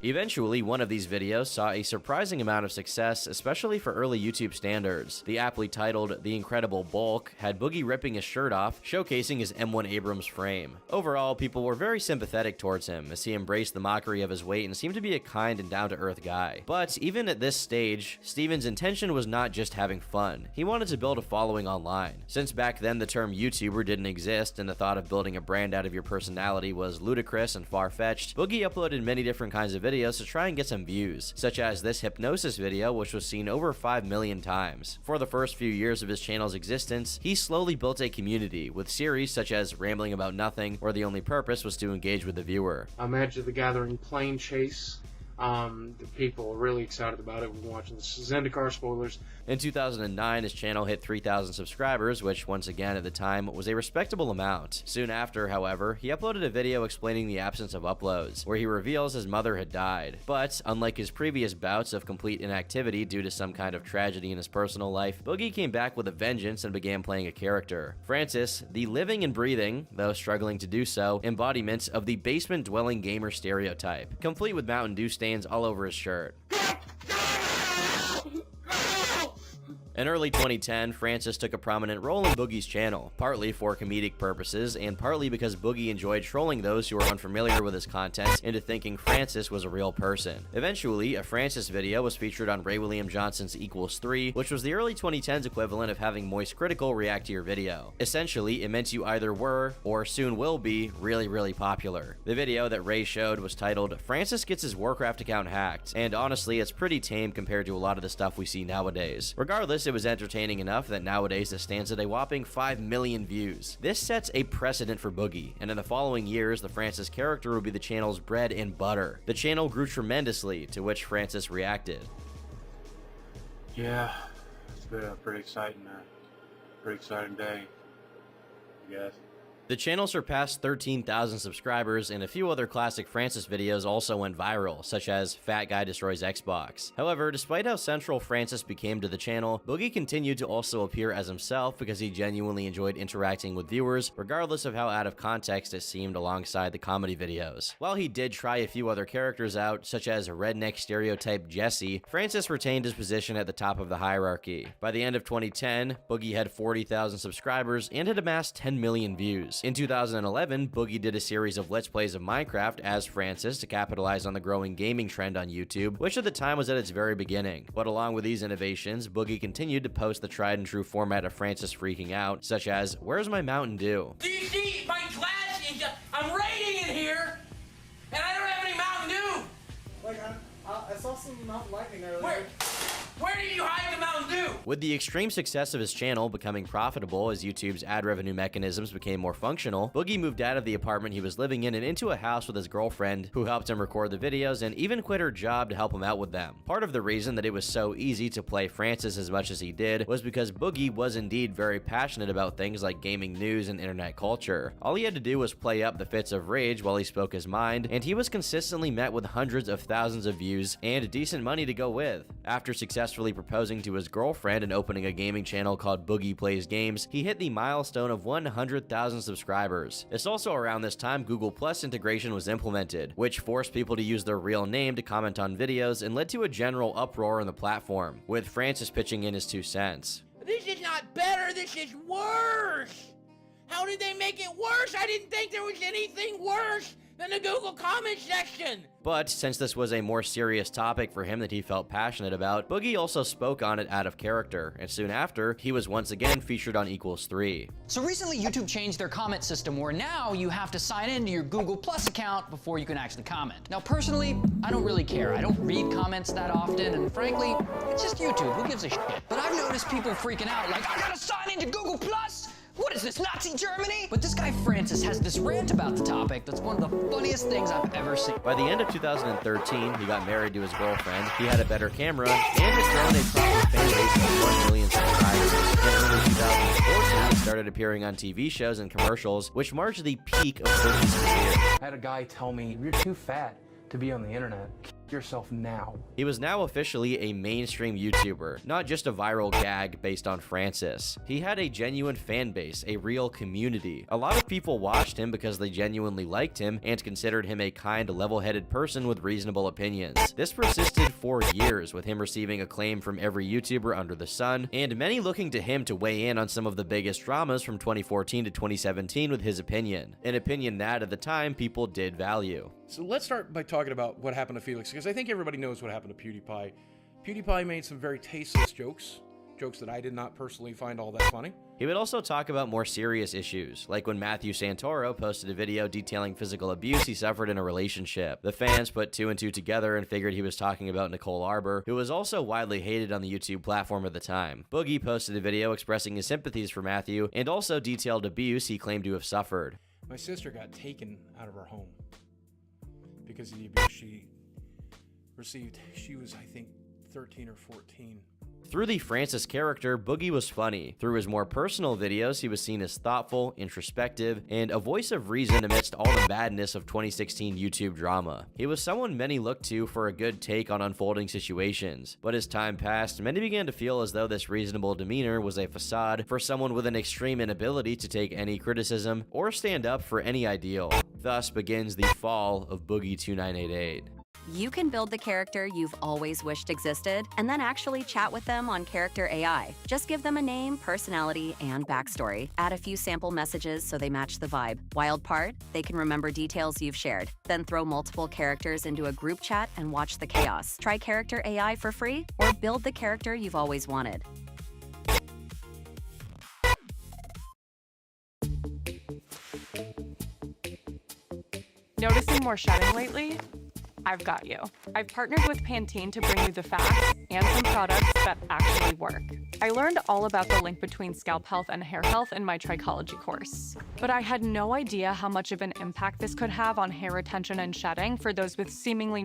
Eventually, one of these videos saw a surprising amount of success, especially for early YouTube standards. The aptly titled The Incredible Bulk had Boogie ripping his shirt off, showcasing his M1 Abrams frame. Overall, people were very sympathetic towards him, as he embraced the mockery of his weight and seemed to be a kind and down-to-earth guy. But even at this stage, Steven's intention was not just having fun. He wanted to build a following online. Since back then the term YouTuber didn't exist and the thought of building a brand out of your personality was ludicrous and far-fetched, Boogie uploaded many different kinds of videos videos to try and get some views, such as this hypnosis video, which was seen over 5 million times. For the first few years of his channel's existence, he slowly built a community, with series such as Rambling About Nothing, where the only purpose was to engage with the viewer. Magic the Gathering Plane Chase. The people are really excited about it. We've been watching the Zendikar spoilers. In 2009, his channel hit 3,000 subscribers, which once again at the time was a respectable amount. Soon after, however, he uploaded a video explaining the absence of uploads, where he reveals his mother had died. But unlike his previous bouts of complete inactivity due to some kind of tragedy in his personal life, Boogie came back with a vengeance and began playing a character. Francis, the living and breathing, though struggling to do so, embodiment of the basement-dwelling gamer stereotype, complete with Mountain Dew stains all over his shirt. In early 2010, Francis took a prominent role in Boogie's channel, partly for comedic purposes and partly because Boogie enjoyed trolling those who were unfamiliar with his content into thinking Francis was a real person. Eventually, a Francis video was featured on Ray William Johnson's Equals 3, which was the early 2010s equivalent of having Moist Critical react to your video. Essentially, it meant you either were, or soon will be, really popular. The video that Ray showed was titled, "Francis Gets His Warcraft Account Hacked," and honestly, it's pretty tame compared to a lot of the stuff we see nowadays. Regardless, it was entertaining enough that nowadays it stands at a whopping 5 million views. This sets a precedent for Boogie, and in the following years, the Francis character would be the channel's bread and butter. The channel grew tremendously, to which Francis reacted. Yeah, it's been a pretty exciting day, I guess. The channel surpassed 13,000 subscribers, and a few other classic Francis videos also went viral, such as Fat Guy Destroys Xbox. However, despite how central Francis became to the channel, Boogie continued to also appear as himself because he genuinely enjoyed interacting with viewers, regardless of how out of context it seemed alongside the comedy videos. While he did try a few other characters out, such as redneck stereotype Jesse, Francis retained his position at the top of the hierarchy. By the end of 2010, Boogie had 40,000 subscribers and had amassed 10 million views. In 2011, Boogie did a series of Let's Plays of Minecraft as Francis to capitalize on the growing gaming trend on YouTube, which at the time was at its very beginning. But along with these innovations, Boogie continued to post the tried and true format of Francis freaking out, such as, "Where's my Mountain Dew?" Do you see my glass? I'm raiding in here, and I don't have any Mountain Dew! Like, I saw some Mountain Lightning earlier. Where did you hide the Mountain Dew? With the extreme success of his channel becoming profitable as YouTube's ad revenue mechanisms became more functional, Boogie moved out of the apartment he was living in and into a house with his girlfriend, who helped him record the videos and even quit her job to help him out with them. Part of the reason that it was so easy to play Francis as much as he did was because Boogie was indeed very passionate about things like gaming news and internet culture. All he had to do was play up the fits of rage while he spoke his mind, and he was consistently met with hundreds of thousands of views and decent money to go with. After successfully proposing to his girlfriend and opening a gaming channel called Boogie Plays Games, he hit the milestone of 100,000 subscribers. It's also around this time Google Plus integration was implemented, which forced people to use their real name to comment on videos and led to a general uproar on the platform, with Francis pitching in his 2 cents. This is not better, this is worse! How did they make it worse? I didn't think there was anything worse than the Google comment section! But since this was a more serious topic for him that he felt passionate about, Boogie also spoke on it out of character, and soon after, he was once again featured on Equals 3. So recently YouTube changed their comment system where now you have to sign into your Google Plus account before you can actually comment. Now personally, I don't really care. I don't read comments that often, and frankly, it's just YouTube. Who gives a shit? But I've noticed people freaking out like, I gotta sign into Google Plus! What is this, Nazi Germany? But this guy Francis has this rant about the topic that's one of the funniest things I've ever seen. By the end of 2013, he got married to his girlfriend, he had a better camera, and had grown a proper fan base of 1 million subscribers. In early 2014, he started appearing on TV shows and commercials, which marked the peak of Boogie's career. I had a guy tell me, "You're too fat to be on the internet. Yourself now." He was now officially a mainstream YouTuber, not just a viral gag based on Francis. He had a genuine fan base, a real community. A lot of people watched him because they genuinely liked him and considered him a kind, level-headed person with reasonable opinions. This persisted for years, with him receiving acclaim from every YouTuber under the sun, and many looking to him to weigh in on some of the biggest dramas from 2014 to 2017 with his opinion. An opinion that, at the time, people did value. So let's start by talking about what happened to Felix, because I think everybody knows what happened to PewDiePie. PewDiePie made some very tasteless jokes jokes that I did not personally find all that funny. He would also talk about more serious issues, like when Matthew Santoro posted a video detailing physical abuse he suffered in a relationship. The fans put 2 and 2 together and figured he was talking about Nicole Arbor, who was also widely hated on the YouTube platform at the time. Boogie posted a video expressing his sympathies for Matthew and also detailed abuse he claimed to have suffered. My sister got taken out of her home because of the abuse she received. She was, I think, 13 or 14. Through the Francis character, Boogie was funny. Through his more personal videos, he was seen as thoughtful, introspective, and a voice of reason amidst all the badness of 2016 YouTube drama. He was someone many looked to for a good take on unfolding situations, but as time passed, many began to feel as though this reasonable demeanor was a facade for someone with an extreme inability to take any criticism or stand up for any ideal. Thus begins the fall of Boogie 2988. You can build the character you've always wished existed and then actually chat with them on Character AI. Just give them a name, personality, and backstory. Add a few sample messages so they match the vibe. Wild part? They can remember details you've shared. Then throw multiple characters into a group chat and watch the chaos. Try Character AI for free or build the character you've always wanted. Noticing more shedding lately? I've got you. I've partnered with Pantene to bring you the facts and some products that actually work. I learned all about the link between scalp health and hair health in my trichology course, but I had no idea how much of an impact this could have on hair retention and shedding for those with seemingly.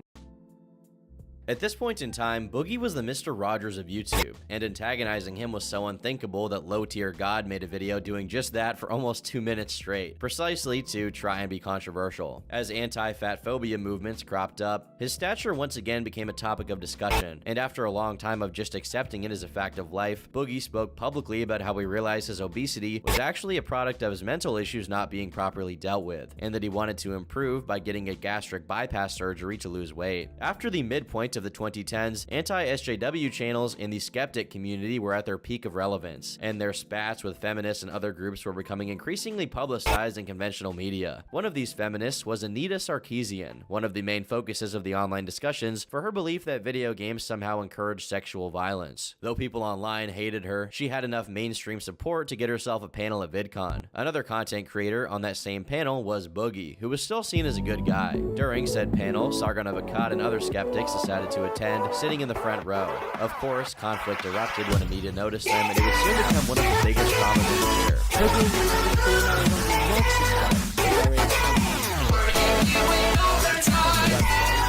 At this point in time, Boogie was the Mr. Rogers of YouTube, and antagonizing him was so unthinkable that Low Tier God made a video doing just that for almost 2 minutes straight, precisely to try and be controversial. As anti-fat phobia movements cropped up, his stature once again became a topic of discussion, and after a long time of just accepting it as a fact of life, Boogie spoke publicly about how he realized his obesity was actually a product of his mental issues not being properly dealt with, and that he wanted to improve by getting a gastric bypass surgery to lose weight. After the midpoint of the 2010s, anti-SJW channels in the skeptic community were at their peak of relevance, and their spats with feminists and other groups were becoming increasingly publicized in conventional media. One of these feminists was Anita Sarkeesian, one of the main focuses of the online discussions for her belief that video games somehow encourage sexual violence. Though people online hated her, she had enough mainstream support to get herself a panel at VidCon. Another content creator on that same panel was Boogie, who was still seen as a good guy. During said panel, Sargon of Akkad and other skeptics decided to attend, sitting in the front row. Of course, conflict erupted when Anita noticed them, and it would soon become one of the biggest dramas of the year.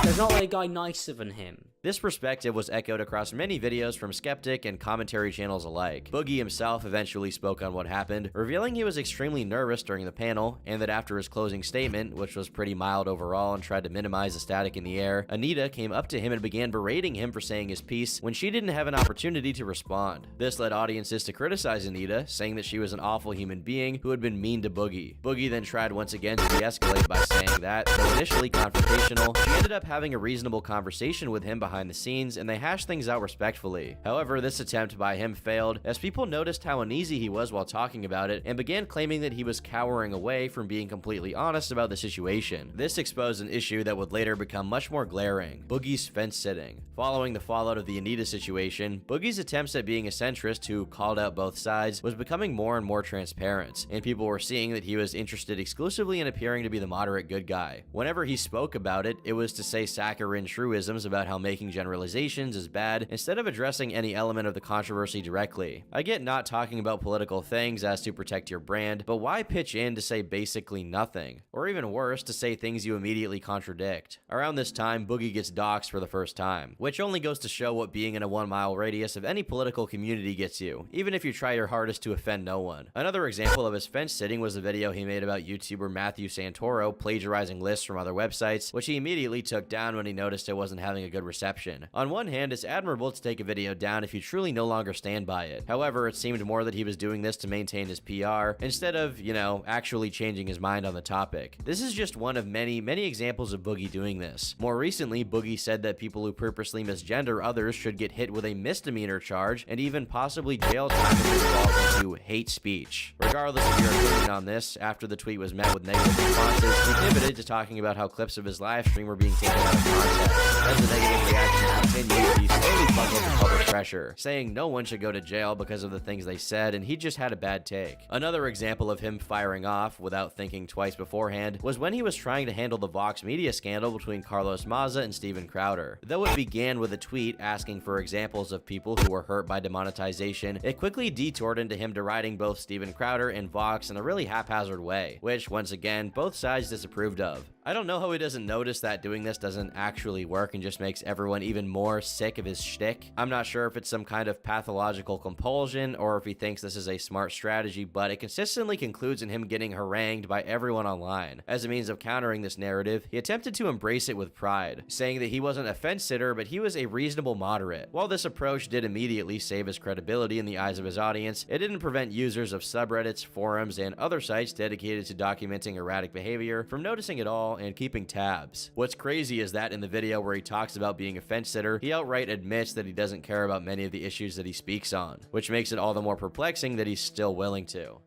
There's not a guy nicer than him. This perspective was echoed across many videos from skeptic and commentary channels alike. Boogie himself eventually spoke on what happened, revealing he was extremely nervous during the panel, and that after his closing statement, which was pretty mild overall and tried to minimize the static in the air, Anita came up to him and began berating him for saying his piece when she didn't have an opportunity to respond. This led audiences to criticize Anita, saying that she was an awful human being who had been mean to Boogie. Boogie then tried once again to de-escalate by saying that, though initially confrontational, she ended up having a reasonable conversation with him behind the scenes, and they hashed things out respectfully. However, this attempt by him failed, as people noticed how uneasy he was while talking about it, and began claiming that he was cowering away from being completely honest about the situation. This exposed an issue that would later become much more glaring: Boogie's fence sitting. Following the fallout of the Anita situation, Boogie's attempts at being a centrist who called out both sides was becoming more and more transparent, and people were seeing that he was interested exclusively in appearing to be the moderate good guy. Whenever he spoke about it, it was to say saccharine truisms about how making generalizations is bad, instead of addressing any element of the controversy directly. I get not talking about political things as to protect your brand, but why pitch in to say basically nothing? Or even worse, to say things you immediately contradict. Around this time, Boogie gets doxxed for the first time, which only goes to show what being in a 1-mile radius of any political community gets you, even if you try your hardest to offend no one. Another example of his fence sitting was the video he made about YouTuber Matthew Santoro plagiarizing lists from other websites, which he immediately took down when he noticed it wasn't having a good reception. On one hand, it's admirable to take a video down if you truly no longer stand by it. However, it seemed more that he was doing this to maintain his PR, instead of, actually changing his mind on the topic. This is just one of many examples of Boogie doing this. More recently, Boogie said that people who purposely misgender others should get hit with a misdemeanor charge, and even possibly jail time if it falls into hate speech. Regardless of your opinion on this, after the tweet was met with negative responses, he pivoted to talking about how clips of his live stream were being taken out of context. As the negative reaction reactions continued, he slowly buckled to public pressure, saying no one should go to jail because of the things they said, and he just had a bad take. Another example of him firing off without thinking twice beforehand was when he was trying to handle the Vox Media scandal between Carlos Maza and Steven Crowder. Though it began with a tweet asking for examples of people who were hurt by demonetization, it quickly detoured into him deriding both Steven Crowder and Vox in a really haphazard way, which, once again, both sides disapproved of. I don't know how he doesn't notice that doing this doesn't actually work and just makes everyone even more sick of his shtick. I'm not sure if it's some kind of pathological compulsion or if he thinks this is a smart strategy, but it consistently concludes in him getting harangued by everyone online. As a means of countering this narrative, he attempted to embrace it with pride, saying that he wasn't a fence sitter, but he was a reasonable moderate. While this approach did immediately save his credibility in the eyes of his audience, it didn't prevent users of subreddits, forums, and other sites dedicated to documenting erratic behavior from noticing it all and keeping tabs. What's crazy is that in the video where he talks about being a fence sitter, he outright admits that he doesn't care about many of the issues that he speaks on, which makes it all the more perplexing that he's still willing to.